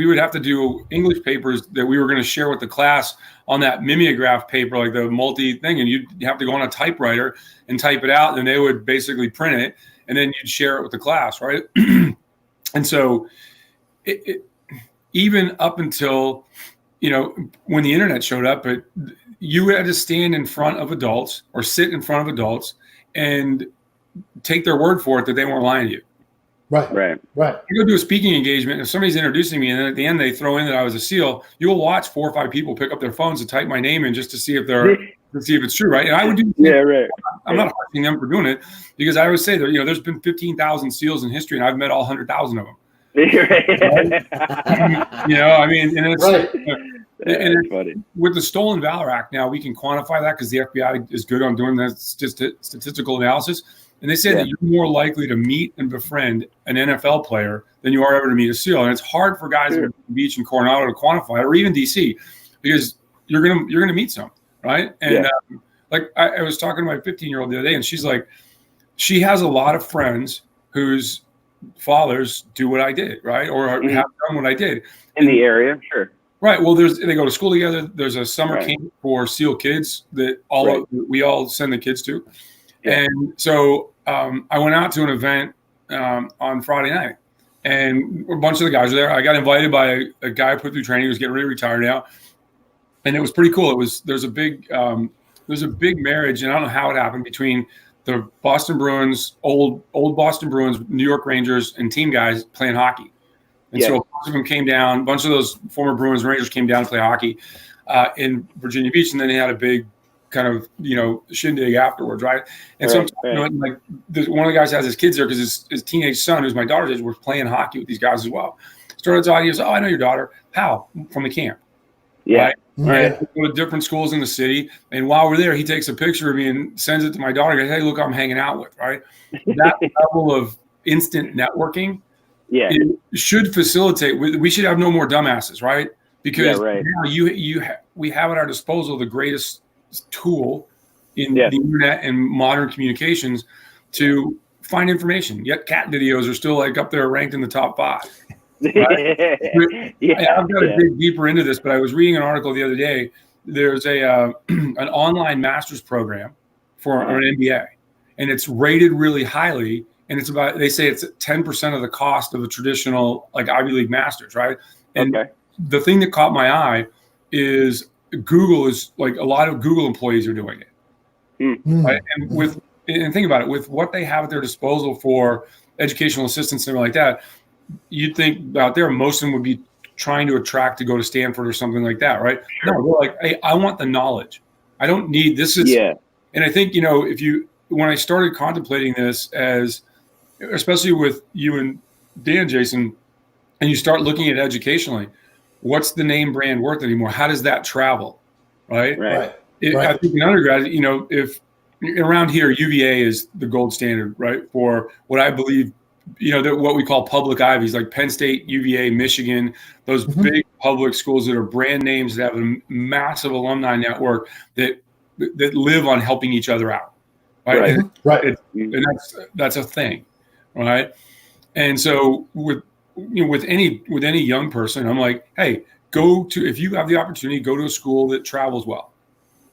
would have to do English papers that we were going to share with the class on that mimeograph paper, like the multi thing, and you'd have to go on a typewriter and type it out, and they would basically print it, and then you'd share it with the class, right? And so even up until, when the internet showed up, you had to stand in front of adults or sit in front of adults and take their word for it that they weren't lying to you. Right. You go do a speaking engagement, if somebody's introducing me and then at the end they throw in that I was a SEAL, you'll watch 4 or 5 people pick up their phones and type my name in just to see if it's true, right? And I would do I'm not harshing them for doing it, because I always say that there's been 15,000 SEALs in history and I've met all 100,000 of them. I mean, and it's funny. With the Stolen Valor Act now, we can quantify that because the FBI is good on doing that statistical analysis. And they say that you're more likely to meet and befriend an NFL player than you are ever to meet a SEAL. And it's hard for guys at the beach in Coronado to quantify it, or even DC, because you're gonna meet some, right? And like I was talking to my 15-year-old the other day, and she's like, she has a lot of friends whose fathers do what I did, right, or have done what I did in the area, sure. Right. Well, they go to school together. There's a summer camp for SEAL kids that we all send the kids to. And so I went out to an event on Friday night, and a bunch of the guys were there. I got invited by a guy I put through training who's getting really retired now, and it was pretty cool. There's a big marriage, and I don't know how it happened, between the Boston Bruins, old Boston Bruins, New York Rangers, and team guys playing hockey. And so a bunch of them came down. A bunch of those former Bruins and Rangers came down to play hockey in Virginia Beach, and then they had a big kind of shindig afterwards, right? And so like one of the guys has his kids there because his teenage son, who's my daughter's age, was playing hockey with these guys as well. Started talking. He goes, "Oh, I know your daughter. How? From the camp." Right. And we go to different schools in the city, and while we're there, he takes a picture of me and sends it to my daughter. He goes, "Hey, look, I'm hanging out with." Right. That level of instant networking, it should facilitate. We should have no more dumbasses, right? Because now we have at our disposal the greatest tool in the internet and modern communications to find information. Yet cat videos are still like up there ranked in the top 5. Right? I've got to dig deeper into this, but I was reading an article the other day. There's an online master's program for an MBA, and it's rated really highly. And they say it's 10% of the cost of a traditional like Ivy League master's, right? And the thing that caught my eye is Google is like a lot of Google employees are doing it. Right? And think about it, with what they have at their disposal for educational assistance and like that, you'd think out there most of them would be trying to attract to go to Stanford or something like that, right? No, they're like, hey, I want the knowledge. I don't need this. And I think when I started contemplating this, as especially with you and Dan, Jason, and you start looking at educationally, what's the name brand worth anymore? How does that travel? Right. I think in undergrad, if around here, UVA is the gold standard, right? For what I believe, what we call public Ivies, like Penn State, UVA, Michigan, those big public schools that are brand names that have a massive alumni network that live on helping each other out. Right. And that's a thing. Right. And so with any young person, I'm like, hey, if you have the opportunity, go to a school that travels well.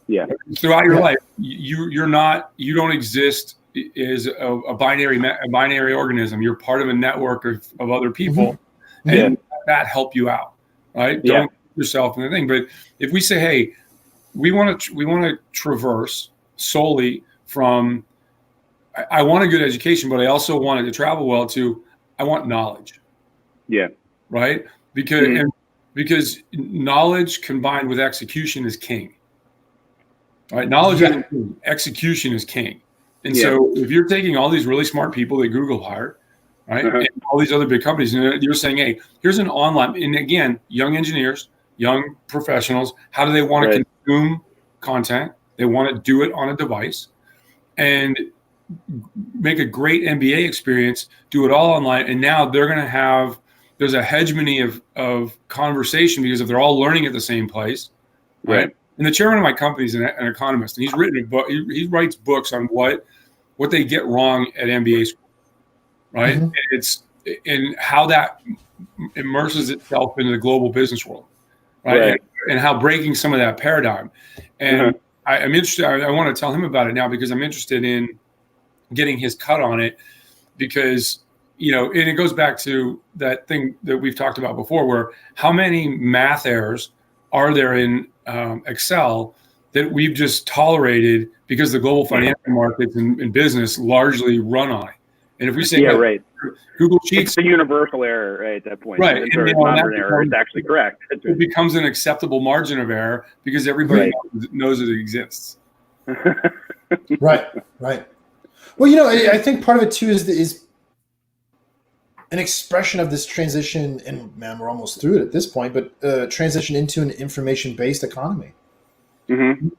Yeah. Throughout your life, you don't exist as a binary organism. You're part of a network of other people. And that help you out, right? Yeah. Don't put yourself in the thing. But if we say, hey, we want to traverse solely from, I want a good education, but I also want it to travel well to, I want knowledge. Yeah. Right. Because knowledge combined with execution is king. Right. Knowledge is king. Execution is king. And so if you're taking all these really smart people that Google hired, right, and all these other big companies, and you're saying, hey, here's an online, and again, young engineers, young professionals, how do they want to consume content? They want to do it on a device and make a great MBA experience, do it all online. And now they're going to have, there's a hegemony of conversation because if they're all learning at the same place, right? And the chairman of my company is an economist, and he's written a book. He writes books on what they get wrong at MBA school, right? And it's and how that immerses itself into the global business world, right? And how breaking some of that paradigm. And I'm interested. I want to tell him about it now because I'm interested in getting his cut on it because, and it goes back to that thing that we've talked about before, where how many math errors are there in Excel that we've just tolerated because the global financial markets and business largely run on it. And if we say, Google Sheets, it's the universal error right at that point. Right. And it's not an error. It's actually correct. It becomes an acceptable margin of error because everybody knows it exists. Right. Well, I think part of it too is an expression of this transition, and man, we're almost through it at this point, but transition into an information-based economy. The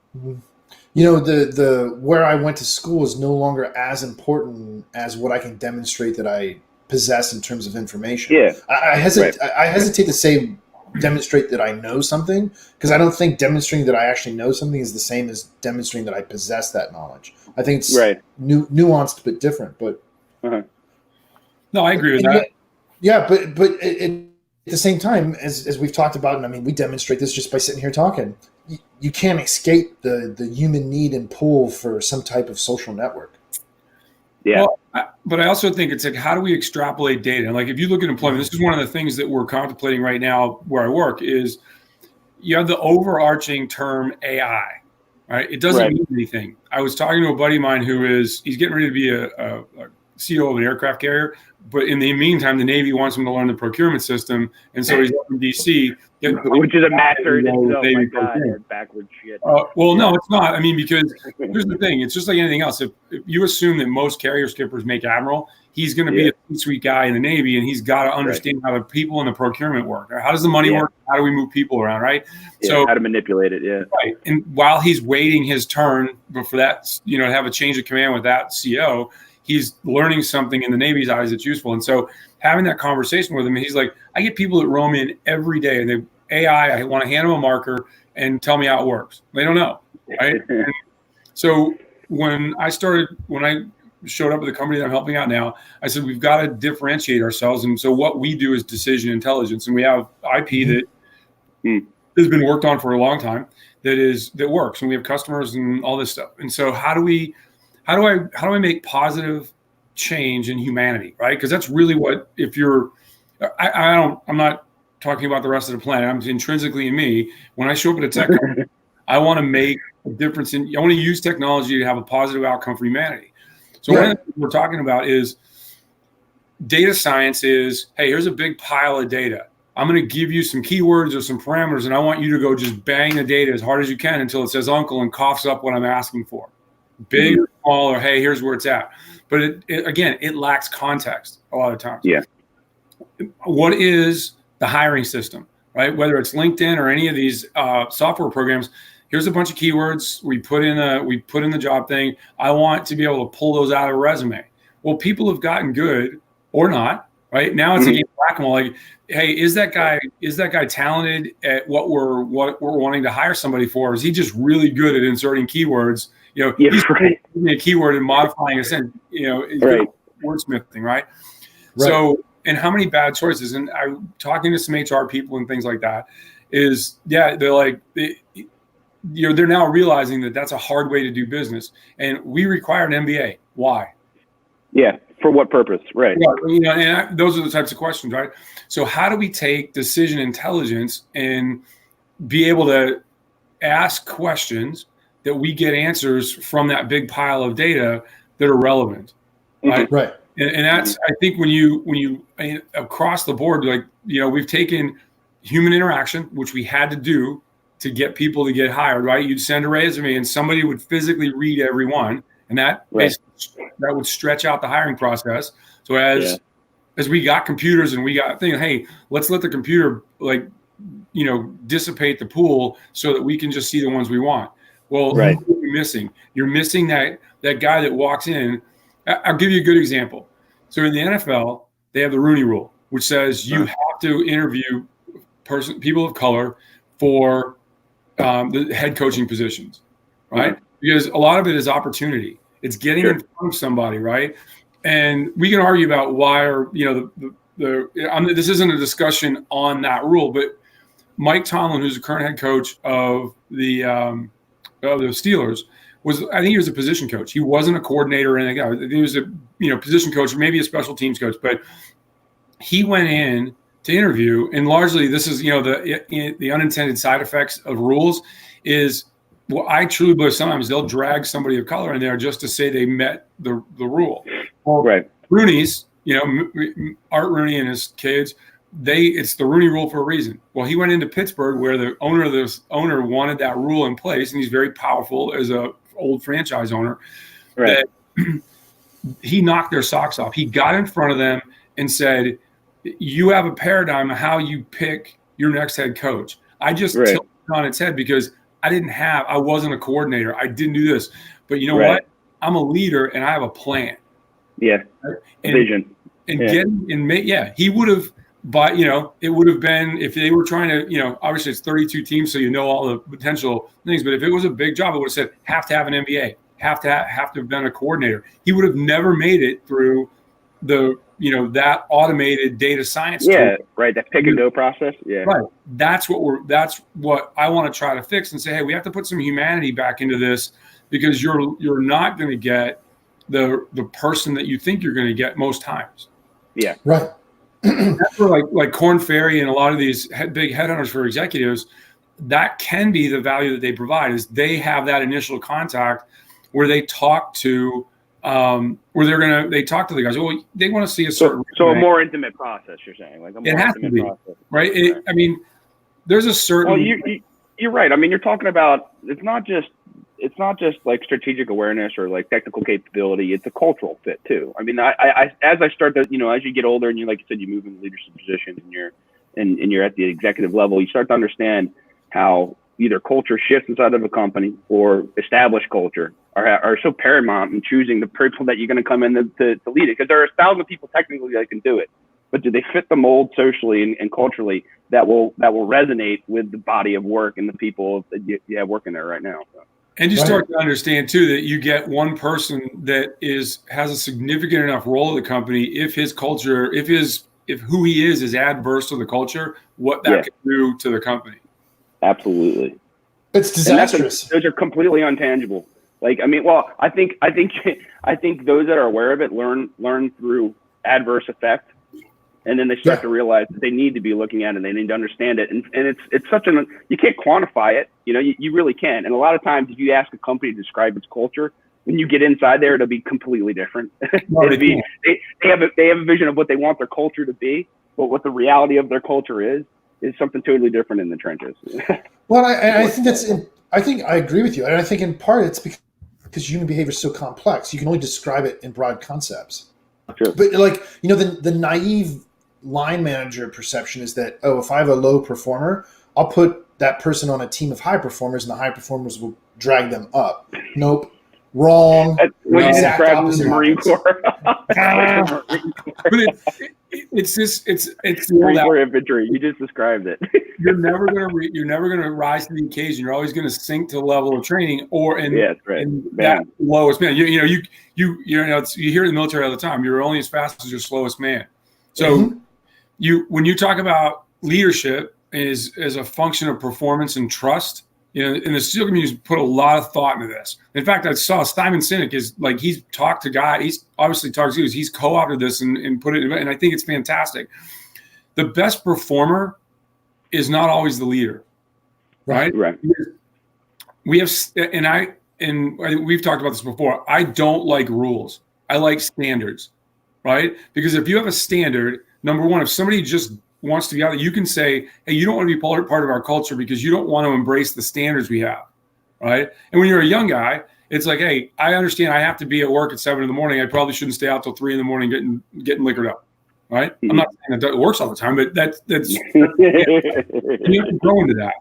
where I went to school is no longer as important as what I can demonstrate that I possess in terms of information. Yeah, I hesitate to say demonstrate that I know something because I don't think demonstrating that I actually know something is the same as demonstrating that I possess that knowledge. I think it's nuanced but different. But no, I agree with that. Yeah, but at the same time, as we've talked about, and I mean, we demonstrate this just by sitting here talking. You can't escape the human need and pull for some type of social network. Yeah. Well, but I also think it's like, how do we extrapolate data? And like, if you look at employment, this is one of the things that we're contemplating right now where I work is you have the overarching term AI, right? It doesn't mean anything. I was talking to a buddy of mine he's getting ready to be a CEO of an aircraft carrier, but in the meantime, the Navy wants him to learn the procurement system. And so he's up in DC. Which is a master in itself, my God, backwards shit. Well, no, it's not. I mean, because here's the thing. It's just like anything else. If you assume that most carrier skippers make admiral, he's going to be a C-suite guy in the Navy, and he's got to understand how the people in the procurement work. How does the money work? How do we move people around, right? So how to manipulate it, Right. And while he's waiting his turn for that, to have a change of command with that CO, he's learning something in the Navy's eyes that's useful. And so having that conversation with him, he's like, I get people that roam in every day and I want to hand them a marker and tell me how it works. They don't know. Right. And so when I showed up at the company that I'm helping out now, I said, we've got to differentiate ourselves. And so what we do is decision intelligence. And we have IP that has been worked on for a long time that works. And we have customers and all this stuff. And so how do I make positive change in humanity, right? Because that's really what, I'm not talking about the rest of the planet. I'm intrinsically in me. When I show up at a tech company, I want to make a difference I want to use technology to have a positive outcome for humanity. So one of the things we're talking about is data science is, hey, here's a big pile of data. I'm going to give you some keywords or some parameters, and I want you to go just bang the data as hard as you can until it says uncle and coughs up what I'm asking for. Big or small, or hey, here's where it's at. But it lacks context a lot of times. Yeah. What is the hiring system, right? Whether it's LinkedIn or any of these software programs, here's a bunch of keywords. We put in the job thing. I want to be able to pull those out of a resume. Well, people have gotten good or not, right? Now it's a game of whack-a-mole. Like, hey, is that guy talented at what we're wanting to hire somebody for? Or is he just really good at inserting keywords? He's using a keyword and modifying a sentence, wordsmithing, right? So, and how many bad choices? And I'm talking to some HR people and things like that they're like, they're now realizing that that's a hard way to do business. And we require an MBA. Why? Yeah. For what purpose? Right. Yeah, and those are the types of questions, right? So how do we take decision intelligence and be able to ask questions that we get answers from that big pile of data that are relevant, right? Mm-hmm. Right. And that's, I think when you across the board, like, we've taken human interaction, which we had to do to get people to get hired, right? You'd send a resume and somebody would physically read every one, and that that would stretch out the hiring process. So as we got computers and we got thinking, hey, let's let the computer dissipate the pool so that we can just see the ones we want. Well, right. Who are you missing? You're missing that guy that walks in. I'll give you a good example. So in the NFL, they have the Rooney Rule, which says you have to interview people of color for the head coaching positions, right? Mm-hmm. Because a lot of it is opportunity. It's getting in front of somebody, right? And we can argue about why, or this isn't a discussion on that rule, but Mike Tomlin, who's the current head coach of the Steelers, I think he was a position coach. He wasn't a coordinator or anything. He was a position coach, maybe a special teams coach, but he went in to interview, and largely this is the unintended side effects of rules is, well, I truly believe sometimes they'll drag somebody of color in there just to say they met the rule. Well, right. Rooney's, Art Rooney and his kids, it's the Rooney Rule for a reason. Well, he went into Pittsburgh where the owner wanted that rule in place, and he's very powerful as a old franchise owner. Right. That he knocked their socks off. He got in front of them and said, "You have a paradigm of how you pick your next head coach." I just tilted it on its head because I wasn't a coordinator. I didn't do this, but you know what? I'm a leader and I have a plan. Yeah. Right? Vision. He would have. But, it would have been, if they were trying to, obviously it's 32 teams, so all the potential things. But if it was a big job, it would have said, have to have an MBA, have to have been a coordinator. He would have never made it through the, that automated data science tool. Right. That pick and go process. Yeah. Right. That's what I want to try to fix and say, hey, we have to put some humanity back into this, because you're not going to get the person that you think you're going to get most times. Yeah. Right. That's where like Korn Ferry and a lot of these big headhunters for executives, that can be the value that they provide, is they have that initial contact where they talk to they talk to the guys. Well, they want to see a certain a more intimate process. You're saying it has to be process. Right. There's a certain. Well, you're right. I mean, you're talking about it's not just like strategic awareness or like technical capability. It's a cultural fit too. I mean, as I start to, as you get older and you, like you said, you move into leadership positions and you're at the executive level, you start to understand how either culture shifts inside of a company or established culture are so paramount in choosing the people that you're going to come in to lead it. Because there are 1,000 people technically that can do it, but do they fit the mold socially and culturally that will resonate with the body of work and the people that you have working there right now? So. And you start to understand too that you get one person that has a significant enough role in the company. If his culture, if who he is adverse to the culture, what that can do to the company. Absolutely, it's disastrous. Those are completely untangible. Like, I mean, well, I think those that are aware of it learn through adverse effect, and then they start to realize that they need to be looking at it and they need to understand it. And it's such you can't quantify it. You really can. And a lot of times if you ask a company to describe its culture, when you get inside there, it'll be completely different. They have a vision of what they want their culture to be, but what the reality of their culture is something totally different in the trenches. Well, I think I agree with you. And I think in part it's because human behavior is so complex. You can only describe it in broad concepts. Sure. But the naive line manager perception is that, if I have a low performer, I'll put that person on a team of high performers and the high performers will drag them up. Nope. Wrong. What you described as the Marine Corps. But it's the Marine Corps infantry. You just described it. You're never gonna rise to the occasion. You're always gonna sink to the level of training that lowest man. You hear it in the military all the time. You're only as fast as your slowest man. So when you talk about leadership as a function of performance and trust, and the SEAL community put a lot of thought into this. In fact, I saw Simon Sinek is like, he's talked to guys, he's obviously talked to you, he's co-opted this and put it in, and I think it's fantastic. The best performer is not always the leader, right? Right. We have, and we've talked about this before. I don't like rules. I like standards, right? Because if you have a standard, number one, if somebody just wants to be out there, you can say, hey, you don't want to be part of our culture because you don't want to embrace the standards we have, right? And when you're a young guy, it's like, hey, I understand I have to be at work at 7 a.m. I probably shouldn't stay out till 3 a.m. getting liquored up, right? Mm-hmm. I'm not saying that works all the time, but that's you have to grow into that.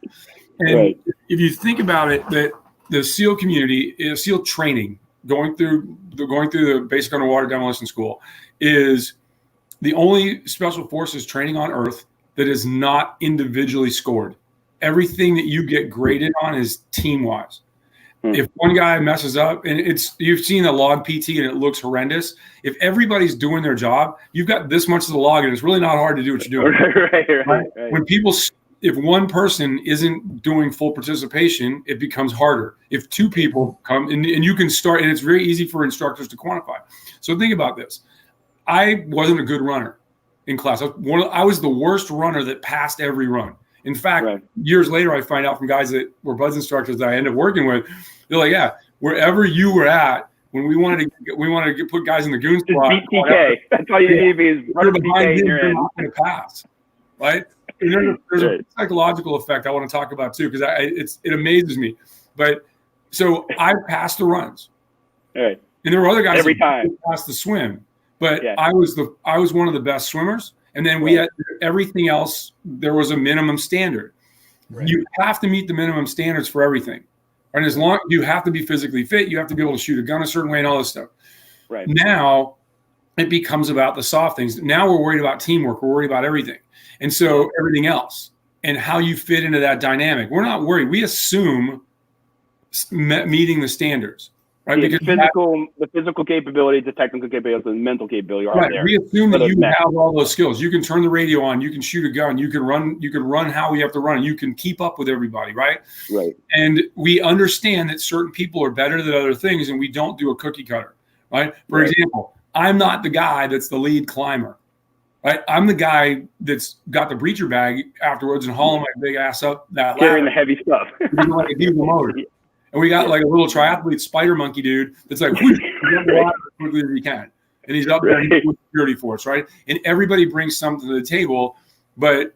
And right. If you think about it, that the SEAL community, SEAL training, going through the basic underwater demolition school, is the only special forces training on Earth that is not individually scored. Everything that you get graded on is team-wise. If one guy messes up, and you've seen a log PT and it looks horrendous. If everybody's doing their job, you've got this much of the log, and it's really not hard to do what you're doing. Right. When if one person isn't doing full participation, it becomes harder. If two people come, and you can start, and it's very easy for instructors to quantify. So think about this. I wasn't a good runner in class. I was the worst runner that passed every run. In fact, years later, I find out from guys that were BUD/S instructors that I ended up working with, they're like, yeah, wherever you were at, when we wanted to put guys in the goon squad. Just beat TK. That's all you need to be is run TK in your end. You're not going to pass, right? And there's a psychological effect I want to talk about too, because it amazes me. But so I passed the runs, and there were other guys every time passed the swim. But I was one of the best swimmers, and then we had everything else. There was a minimum standard. Right. You have to meet the minimum standards for everything, and as long you have to be physically fit, you have to be able to shoot a gun a certain way, and all this stuff. Right now, it becomes about the soft things. Now we're worried about teamwork. We're worried about everything, and so everything else and how you fit into that dynamic. We're not worried. We assume meeting the standards. Right, because the physical capability, the technical capability, the mental capability are there. We assume that you have all those skills. You can turn the radio on, you can shoot a gun, you can run how we have to run, you can keep up with everybody, right? Right. And we understand that certain people are better than other things, and we don't do a cookie cutter, right? For example, I'm not the guy that's the lead climber, right? I'm the guy that's got the breacher bag afterwards and hauling my big ass up that carrying the heavy stuff. Like a diesel motor. And we got like a little triathlete spider monkey dude that's like, whoosh, as quickly as he can. And he's up there with security force, right? And everybody brings something to the table, but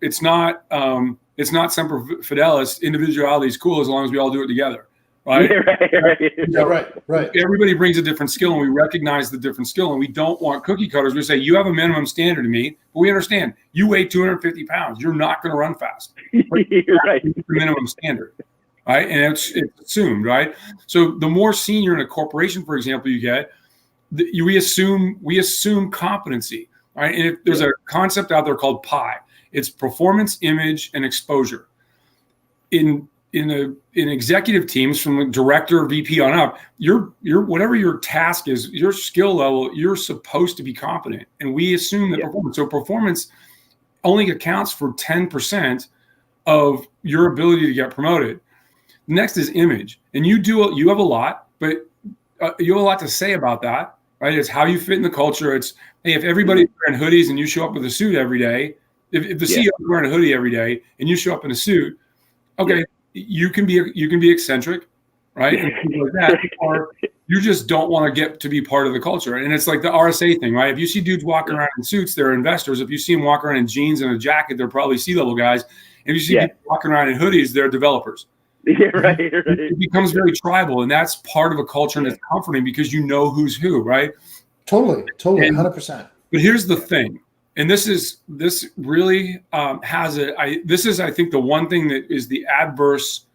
it's not Semper Fidelis. Individuality is cool as long as we all do it together, right? Right. Everybody brings a different skill, and we recognize the different skill, and we don't want cookie cutters. We say, you have a minimum standard to meet, but we understand you weigh 250 pounds. You're not going to run fast. Right. The minimum standard. Right, and it's assumed, right? So the more senior in a corporation, for example, you get, we assume competency, right? And if there's a concept out there called PI, it's performance, image, and exposure. In executive teams, from the director, VP on up, your whatever your task is, your skill level, you're supposed to be competent, and we assume that performance. So performance only accounts for 10% of your ability to get promoted. Next is image, and you have a lot, but you have a lot to say about that, right? It's how you fit in the culture. It's, hey, if everybody's wearing hoodies and you show up with a suit every day, if the CEO is wearing a hoodie every day and you show up in a suit, okay, you can be eccentric, right? And things like that, or you just don't want to get to be part of the culture. And it's like the RSA thing, right? If you see dudes walking around in suits, they're investors. If you see them walking around in jeans and a jacket, they're probably C-level guys. And if you see people walking around in hoodies, they're developers. Right. It becomes very tribal, and that's part of a culture, and it's comforting because you know who's who, right? Totally, 100%. But here's the thing, and this really this is, I think, the one thing that is the adverse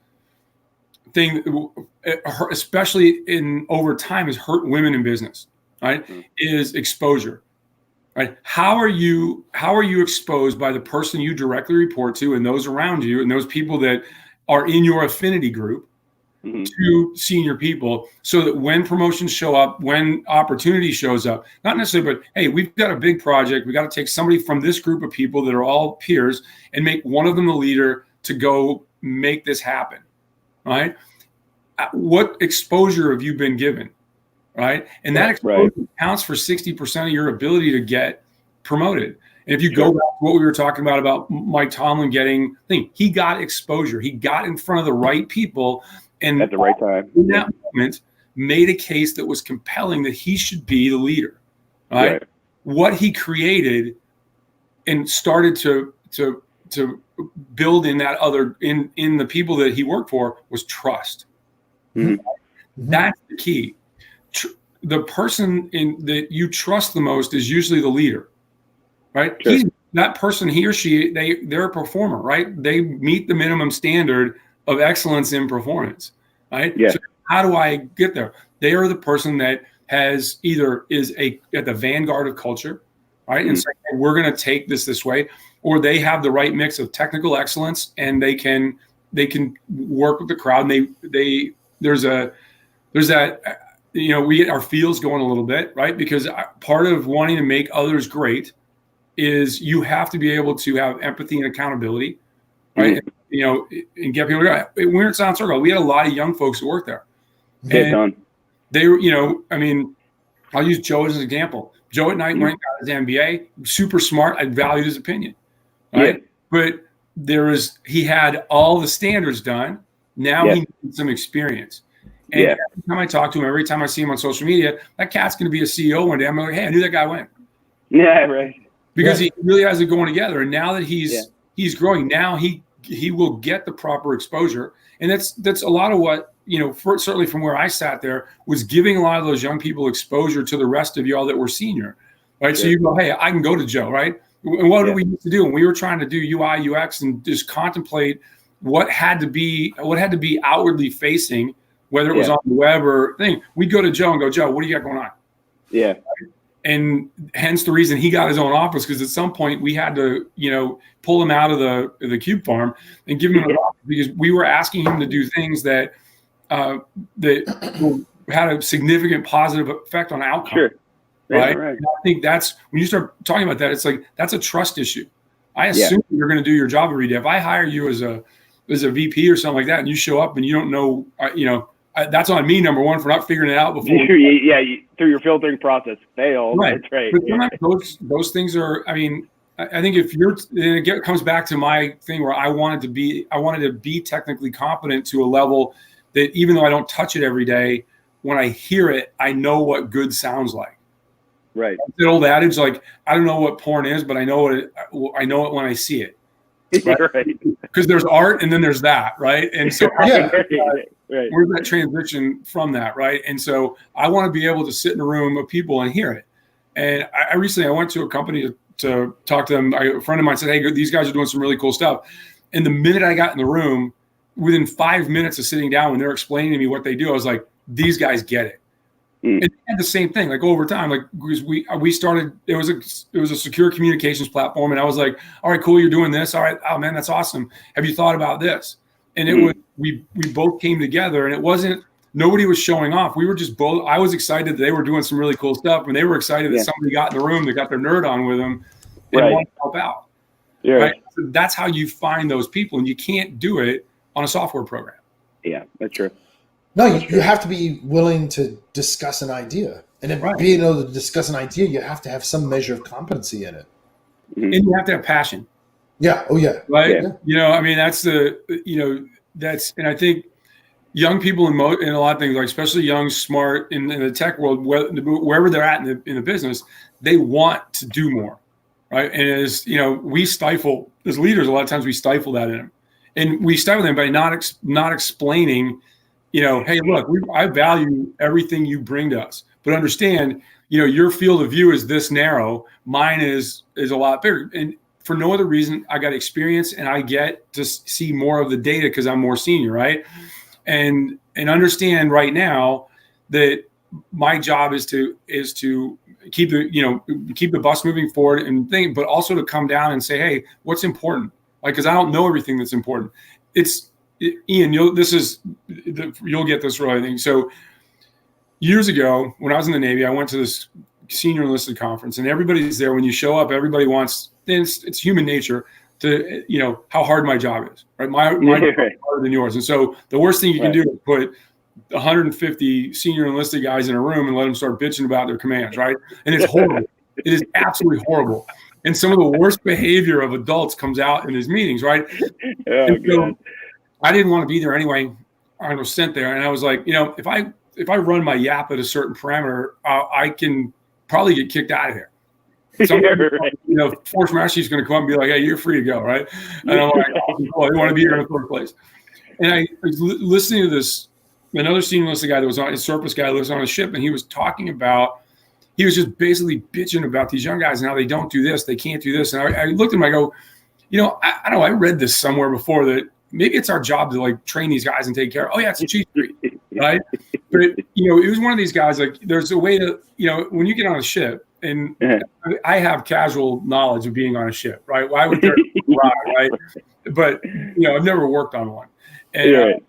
thing, especially over time, has hurt women in business, right? Is exposure, right? How are you exposed by the person you directly report to and those around you and those people that are in your affinity group to senior people, so that when promotions show up, when opportunity shows up, not necessarily, but hey, we've got a big project. We got to take somebody from this group of people that are all peers and make one of them the leader to go make this happen. right? What exposure have you been given, right? And that exposure counts for 60% of your ability to get promoted. And if you go back to what we were talking about Mike Tomlin getting, he got exposure. He got in front of the right people, and at the right time. In that moment, made a case that was compelling that he should be the leader, right? What he created and started to build in that in the people that he worked for was trust. Mm-hmm. That's the key. The person that you trust the most is usually the leader, right? Sure. That person, he or she, they're a performer, right? They meet the minimum standard of excellence in performance, right? Yeah. So how do I get there? They are the person that is at the vanguard of culture, right? Mm-hmm. And saying, hey, we're going to take this way, or they have the right mix of technical excellence and they can work with the crowd. And there's that, we get our feels going a little bit, right? Because part of wanting to make others great is you have to be able to have empathy and accountability, right? Mm-hmm. And get people to go. We were at Sound Circle. We had a lot of young folks who worked there. And they were, I'll use Joe as an example. Joe at night went got his MBA, super smart. I valued his opinion, right? Yeah. But he had all the standards done. Now he needs some experience. And every time I talk to him, every time I see him on social media, that cat's going to be a CEO one day. I'm like, hey, I knew that guy went. Yeah, right. Because he really has it going together. And now that he's growing, now he will get the proper exposure. And that's a lot of what, certainly from where I sat there, was giving a lot of those young people exposure to the rest of y'all that were senior, right? Yeah. So you go, hey, I can go to Joe, right? And what did we used to do? When we were trying to do UI, UX, and just contemplate what had to be outwardly facing, whether it was on the web or thing, we'd go to Joe and go, Joe, what do you got going on? Yeah. Right? And hence the reason he got his own office, because at some point we had to, pull him out of the cube farm and give him an office, because we were asking him to do things that had a significant positive effect on outcome. Sure. Right. And I think that's when you start talking about that, it's like, that's a trust issue. I assume you're going to do your job every day. If I hire you as a VP or something like that, and you show up and you don't know, that's on me, number one, for not figuring it out before. Through your filtering process, fail. Right. That's right. But sometimes those things are. I mean, I think it comes back to my thing where I wanted to be technically competent to a level that even though I don't touch it every day, when I hear it, I know what good sounds like. Right. That old adage, like, I don't know what porn is, but I know it when I see it. Right. Because there's art and then there's that, right? And so where's that transition from that, right? And so I want to be able to sit in a room of people and hear it. And I recently went to a company to talk to them. A friend of mine said, hey, these guys are doing some really cool stuff. And the minute I got in the room, within 5 minutes of sitting down, when they're explaining to me what they do, I was like, these guys get it. And they had the same thing, like over time, like we started, it was a secure communications platform. And I was like, all right, cool. You're doing this. All right. Oh man, that's awesome. Have you thought about this? And it was, we both came together, and it wasn't, nobody was showing off. We were just both, I was excited that they were doing some really cool stuff, and they were excited that somebody got in the room that got their nerd on with them and wanted to help out. Yeah. Right? So that's how you find those people, and you can't do it on a software program. Yeah, that's true. No, you have to be willing to discuss an idea. And then being able to discuss an idea, you have to have some measure of competency in it. And you have to have passion. Yeah. Oh, yeah. Right. Yeah. I mean, that's and I think young people in a lot of things, like especially young, smart in the tech world, wherever they're at in the business, they want to do more. Right. And as we stifle, as leaders, a lot of times we stifle that in them, and we stifle them by not explaining, hey, look, I value everything you bring to us, but understand, your field of view is this narrow. Mine is a lot bigger. And for no other reason, I got experience and I get to see more of the data because I'm more senior, right? And understand right now that my job is to keep the bus moving forward and think, but also to come down and say, hey, what's important? Like, because I don't know everything that's important. Ian, you'll get this right, I think. So years ago, when I was in the Navy, I went to this senior enlisted conference, and everybody's there. When you show up, everybody wants, it's human nature to, how hard my job is, right? My job is harder than yours. And so the worst thing you can do is put 150 senior enlisted guys in a room and let them start bitching about their commands, right? And it's horrible. It is absolutely horrible. And some of the worst behavior of adults comes out in these meetings, right? So I didn't want to be there anyway. I was sent there, and I was like, if I run my yap at a certain parameter, I can probably get kicked out of here. Force Master is going to come up and be like, hey, you're free to go, right? And I'm like, oh, I didn't want to be here in the first place. And I was listening to another senior enlisted guy that was on his surplus guy that was on a ship, and he was talking about, he was just basically bitching about these young guys and how they don't do this, they can't do this. And I looked at him, I go, I don't know, I read this somewhere before that maybe it's our job to like train these guys and take care of. Oh yeah, it's a cheat street, right? But it was one of these guys, like there's a way to, when you get on a ship, and I have casual knowledge of being on a ship, right? Why would there ride, right? But I've never worked on one. And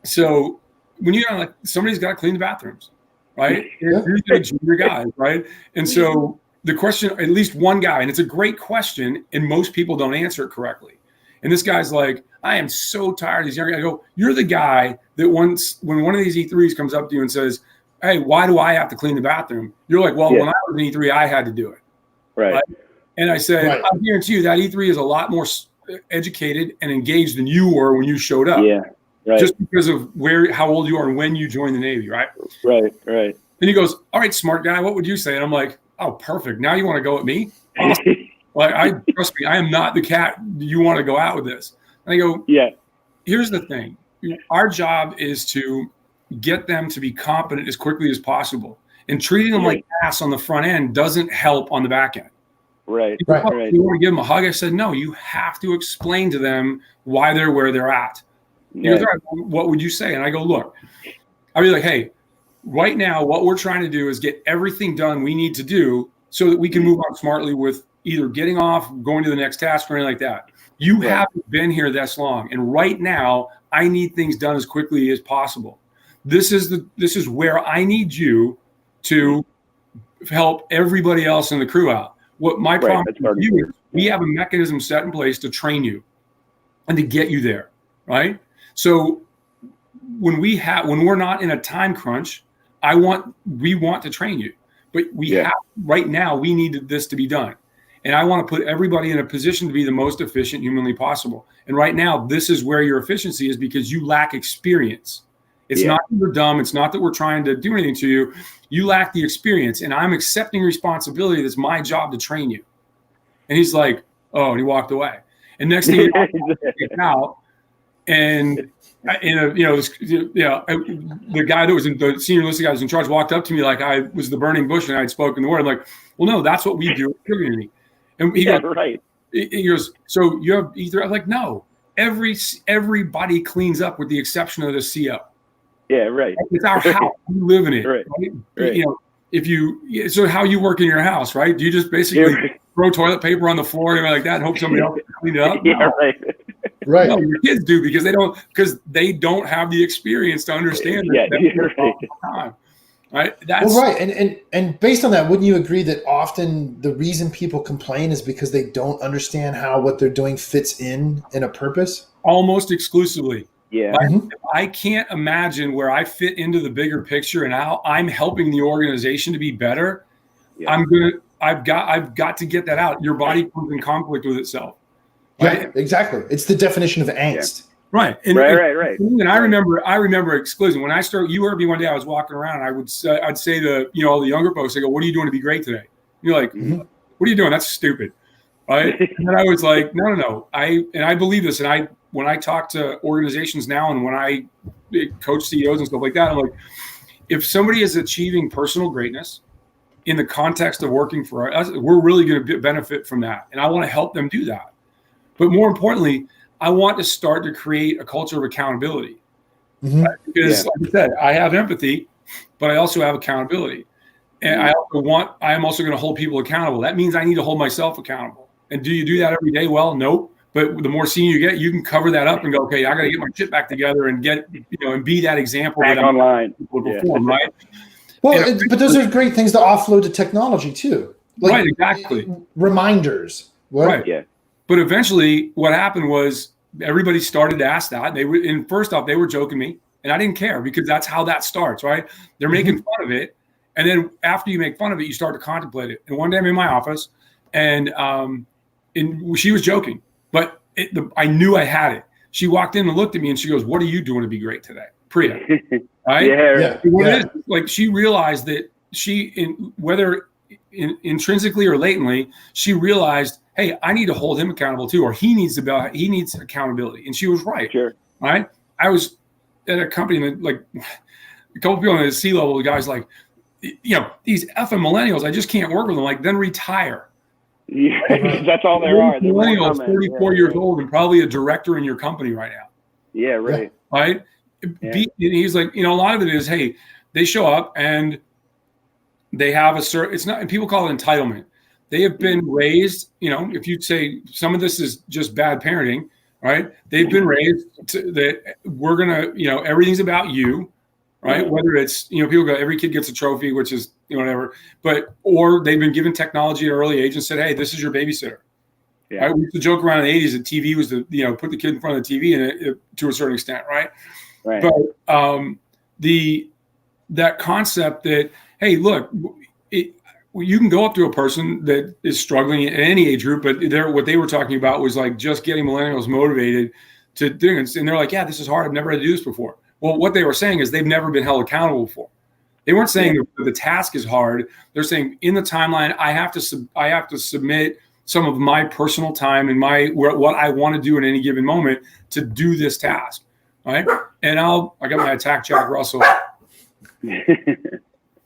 so when you're like, somebody's got to clean the bathrooms, right? You're the junior guys, right? And so the question, at least one guy, and it's a great question, and most people don't answer it correctly. And this guy's like, I am so tired of these young guys. I go, you're the guy that when one of these E3s comes up to you and says, hey, why do I have to clean the bathroom? You're like, well, when I was in E3, I had to do it. Right. And I said, I guarantee you that E3 is a lot more educated and engaged than you were when you showed up. Yeah. Right. Just because of how old you are and when you joined the Navy, right? Right. Then he goes, all right, smart guy, what would you say? And I'm like, oh, perfect. Now you want to go at me? Awesome. Trust me, I am not the cat you want to go out with this. And I go, here's the thing. Our job is to get them to be competent as quickly as possible. And treating them like ass on the front end doesn't help on the back end. Right. You want to give them a hug? I said, no, you have to explain to them why they're where they're at. What would you say? And I go, look, I'd be like, hey, right now, what we're trying to do is get everything done we need to do so that we can move on smartly with either getting off, going to the next task, or anything like that. You haven't been here this long. And right now, I need things done as quickly as possible. This is where I need you to help everybody else in the crew out. What my problem with you is we have a mechanism set in place to train you and to get you there, right? So when we're not in a time crunch, we want to train you, but right now we need this to be done. And I want to put everybody in a position to be the most efficient humanly possible. And right now, this is where your efficiency is because you lack experience. It's not that we're dumb. It's not that we're trying to do anything to you. You lack the experience, and I'm accepting responsibility. That's my job to train you. And he's like, oh, and he walked away. And next thing you know, out, and the guy that was the senior enlisted guy was in charge walked up to me like I was the burning bush and I had spoken the word. I'm like, well, no, that's what we do at community. And he goes, he goes, so you have either? I'm like, no, everybody cleans up with the exception of the CO. Yeah, right. It's our house. We live in it. Right. So how you work in your house, right? Do you just basically throw toilet paper on the floor and like that and hope somebody else can clean it up? Right. No, your kids do because they don't have the experience to understand that. Right. And based on that, wouldn't you agree that often the reason people complain is because they don't understand how what they're doing fits in a purpose? Almost exclusively. Yeah. I can't imagine where I fit into the bigger picture and how I'm helping the organization to be better. Yeah. I've got to get that out. Your body comes in conflict with itself. Right? Yeah, exactly. It's the definition of angst. Yeah. Right. And, right. And I remember exclusively when I started, you heard me one day, I was walking around and I'd say to, all the younger folks, I go, what are you doing to be great today? And you're like, what are you doing? That's stupid. Right. And then I was like, no. I believe this. And when I talk to organizations now and when I coach CEOs and stuff like that, I'm like, if somebody is achieving personal greatness in the context of working for us, we're really going to benefit from that. And I want to help them do that. But more importantly, I want to start to create a culture of accountability. Right? Because like I said, I have empathy, but I also have accountability. And I am also going to hold people accountable. That means I need to hold myself accountable. And do you do that every day? Well, nope. But the more senior you get, you can cover that up and go, okay, I got to get my shit back together and get, and be that example back that online. Perform, right? Well, but those are great things to offload to technology too. Right, exactly. Reminders. Right. Yeah. But eventually what happened was everybody started to ask that. And first off, they were joking me, and I didn't care because that's how that starts, right? They're making fun of it. And then after you make fun of it, you start to contemplate it. And one day I'm in my office and she was joking, but I knew I had it. She walked in and looked at me and she goes, "What are you doing to be great today?" Priya, right? Yeah. It is, like, she realized that whether intrinsically or latently, she realized, hey, I need to hold him accountable too, or he needs accountability. And she was right. Sure. Right. I was at a company that, like, a couple people on the C-level, the guys like, these effing millennials, I just can't work with them. Like, then retire. Yeah, that's all there are. Millennials, 34 years old, and probably a director in your company right now. Yeah, right. Right. Yeah. And he's like, a lot of it is, hey, they show up and they have it's not, and people call it entitlement. They have been raised, if you'd say some of this is just bad parenting, right? They've been raised that we're going to, everything's about you, right? Whether it's, people go, every kid gets a trophy, which is, whatever, or they've been given technology at an early age and said, hey, this is your babysitter. Yeah. Right? We used to joke around in the 80s that TV was put the kid in front of the TV and to a certain extent, right? Right. But that concept that, hey, look, you can go up to a person that is struggling at any age group, but what they were talking about was like just getting millennials motivated to do it. And they're like, yeah, this is hard. I've never had to do this before. Well, what they were saying is they've never been held accountable before. They weren't saying that the task is hard. They're saying in the timeline, I have to submit some of my personal time and what I want to do in any given moment to do this task. Right. And I got my attack Jack Russell.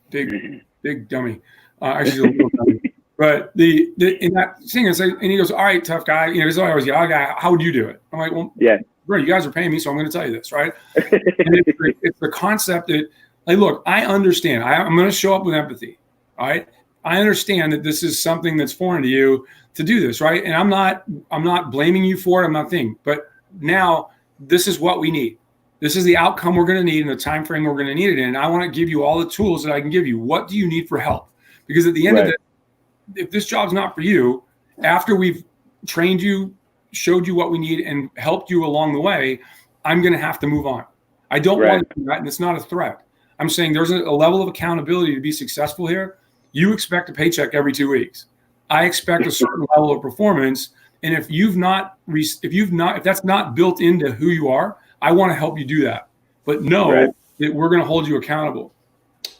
Big dummy. Actually, a little dummy. But in that thing, and he goes, all right, tough guy. He's always, guy, how would you do it? I'm like, well, yeah, bro, you guys are paying me, so I'm going to tell you this, right? And it's the concept that, like, look, I understand. I'm going to show up with empathy. All right. I understand that this is something that's foreign to you to do this, right? And I'm not blaming you for it. I'm not thinking, but now this is what we need. This is the outcome we're going to need and the time frame we're going to need it in. And I want to give you all the tools that I can give you. What do you need for help? Because at the end of it, if this job's not for you, after we've trained you, showed you what we need, and helped you along the way, I'm going to have to move on. I don't want to do that, and it's not a threat. I'm saying there's a level of accountability to be successful here. You expect a paycheck every 2 weeks. I expect a certain level of performance. And if that's not built into who you are, I want to help you do that. But know that we're going to hold you accountable.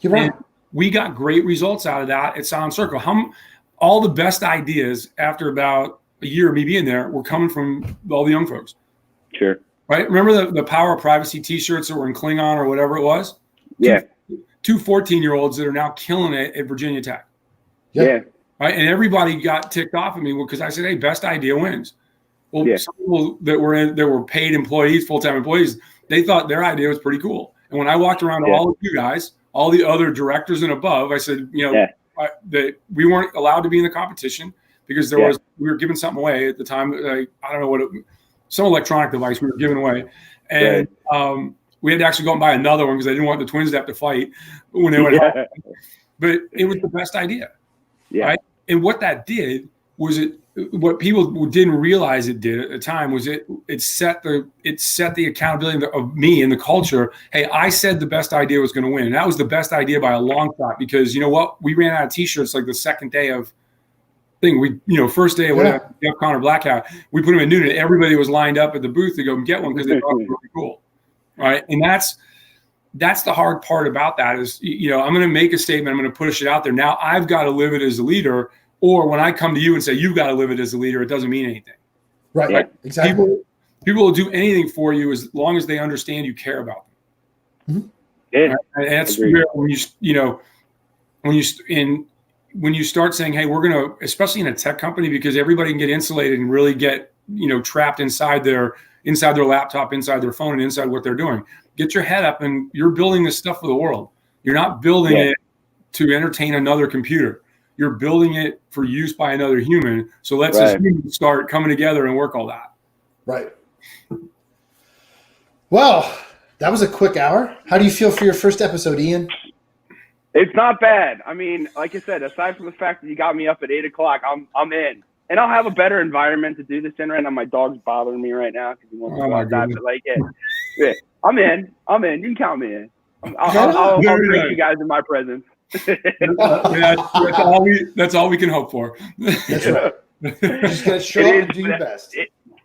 You're right. And we got great results out of that at Silent Circle. All the best ideas after about a year of me being there were coming from all the young folks. Sure. Right? Remember the Power of Privacy t-shirts that were in Klingon or whatever it was? Yeah. Two 14-year-olds that are now killing it at Virginia Tech. Yeah. Right. And everybody got ticked off at me because I said, hey, best idea wins. Well, some people that were paid employees, full-time employees, they thought their idea was pretty cool. And when I walked around to all of you guys, all the other directors and above, I said, that we weren't allowed to be in the competition because we were giving something away at the time. I don't know some electronic device we were giving away. And we had to actually go and buy another one because I didn't want the twins to have to fight when they went home. But it was the best idea. Yeah. Right? And what that did was what people didn't realize it did at the time was it set the accountability of me and the culture. Hey, I said the best idea was going to win. And that was the best idea by a long shot because you know what? We ran out of t-shirts like the second day of thing. First day of whatever, Connor Black Hat, we put them in Noonan. Everybody was lined up at the booth to go and get one because they thought it was really cool. Right. And that's the hard part about that is, I'm going to make a statement. I'm going to push it out there. Now I've got to live it as a leader. Or when I come to you and say, you've got to live it as a leader, it doesn't mean anything. Right. Exactly. People will do anything for you as long as they understand you care about them. Mm-hmm. Yeah. Right? And that's where when you start saying, hey, we're going to, especially in a tech company, because everybody can get insulated and really get, trapped inside their laptop, inside their phone, and inside what they're doing. Get your head up, and you're building this stuff for the world. You're not building it to entertain another computer. You're building it for use by another human. So let's just start coming together and work all that. Right. Well, that was a quick hour. How do you feel for your first episode, Ian? It's not bad. I mean, like I said, aside from the fact that you got me up at 8 o'clock, I'm in. and I'll have a better environment to do this in right now. My dog's bothering me right now because he wants to go outside. But like, yeah, I'm in. You can count me in. I'll treat you guys in my presence. That's all we can hope for. That's right. You just gotta show up and do your best.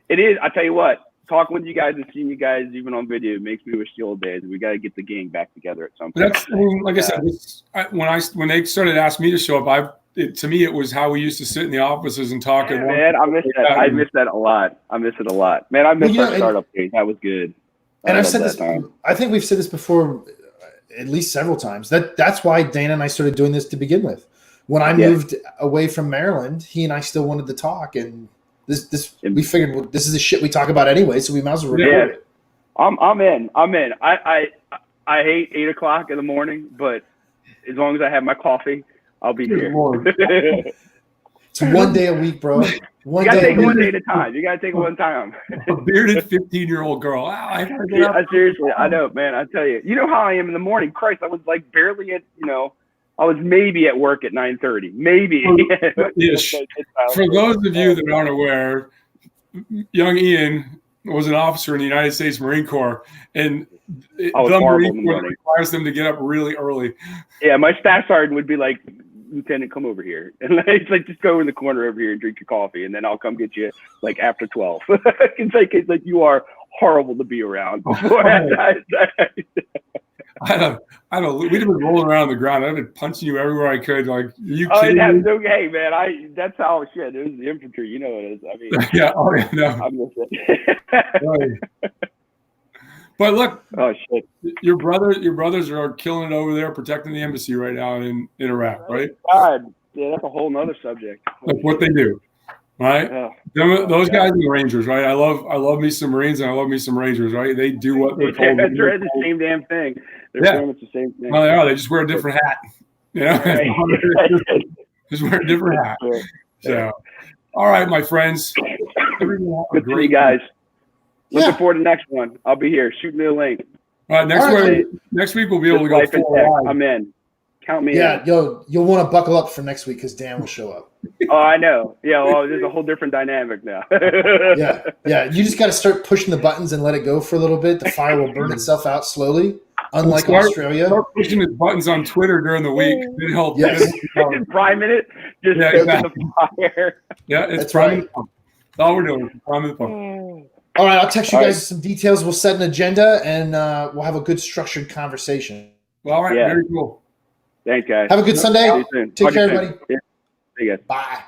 It is. I tell you what, talking with you guys and seeing you guys even on video makes me wish the old days. We got to get the gang back together at some point. That's like I said. When they started asking me to show up, to me it was how we used to sit in the offices and talk. Yeah, man, I miss that. I miss that a lot. I miss it a lot, man. I miss our startup days. That was good. And I've said this. I think we've said this before, at least several times. That's why Dana and I started doing this to begin with. When I moved away from Maryland, he and I still wanted to talk, and we figured, well, this is the shit we talk about anyway, so we might as well record it. I'm in. I hate 8 o'clock in the morning, but as long as I have my coffee, I'll be here. It's one day a week, bro. You gotta take it one day at a time. You gotta take it one time. A bearded 15-year-old girl. Seriously, I know, man. I tell you. You know how I am in the morning. Christ, I was like barely at, I was maybe at work at 9:30. Maybe. For those of you that aren't aware, young Ian was an officer in the United States Marine Corps, and the Marine Corps requires them to get up really early. Yeah, my staff sergeant would be like, Lieutenant, come over here, and it's like, just go in the corner over here and drink your coffee, and then I'll come get you like after 12. It's like you are horrible to be around. I don't. We'd have been rolling around on the ground. I've been punching you everywhere I could. Like, are you kidding me? Hey, man, that's how shit. It was the infantry. You know what it is. I mean, yeah. Oh, yeah. No. I miss it. Right. But look, oh shit, your brothers are killing it over there, protecting the embassy right now in Iraq, right? God, yeah, that's a whole nother subject. Like what they do, right? Those guys in the Rangers, right? I love me some Marines and I love me some Rangers, right? They do what they're told. They're the same damn thing. They're doing the same thing. Well, they are. They just wear a different hat. You know, right. Just wear a different hat. So, all right, my friends. Good to see you guys. Looking forward to the next one. I'll be here. Shoot me a link. All right, next week we'll be able to go 4 live. I'm in. Count me in. Yeah, you'll want to buckle up for next week because Dan will show up. Oh, I know. Yeah, well, there's a whole different dynamic now. Yeah. You just got to start pushing the buttons and let it go for a little bit. The fire will burn itself out slowly. Unlike Australia. Start pushing his buttons on Twitter during the week. It helps. Yes. Just priming it. Just the fire. Yeah, it's priming. That's all we're doing. Priming the pump. All right, I'll text you guys some details. We'll set an agenda, and we'll have a good structured conversation. Well, all right, very cool. Thanks, guys. Have a good Sunday. Take care, everybody. Yeah. See you guys. Bye.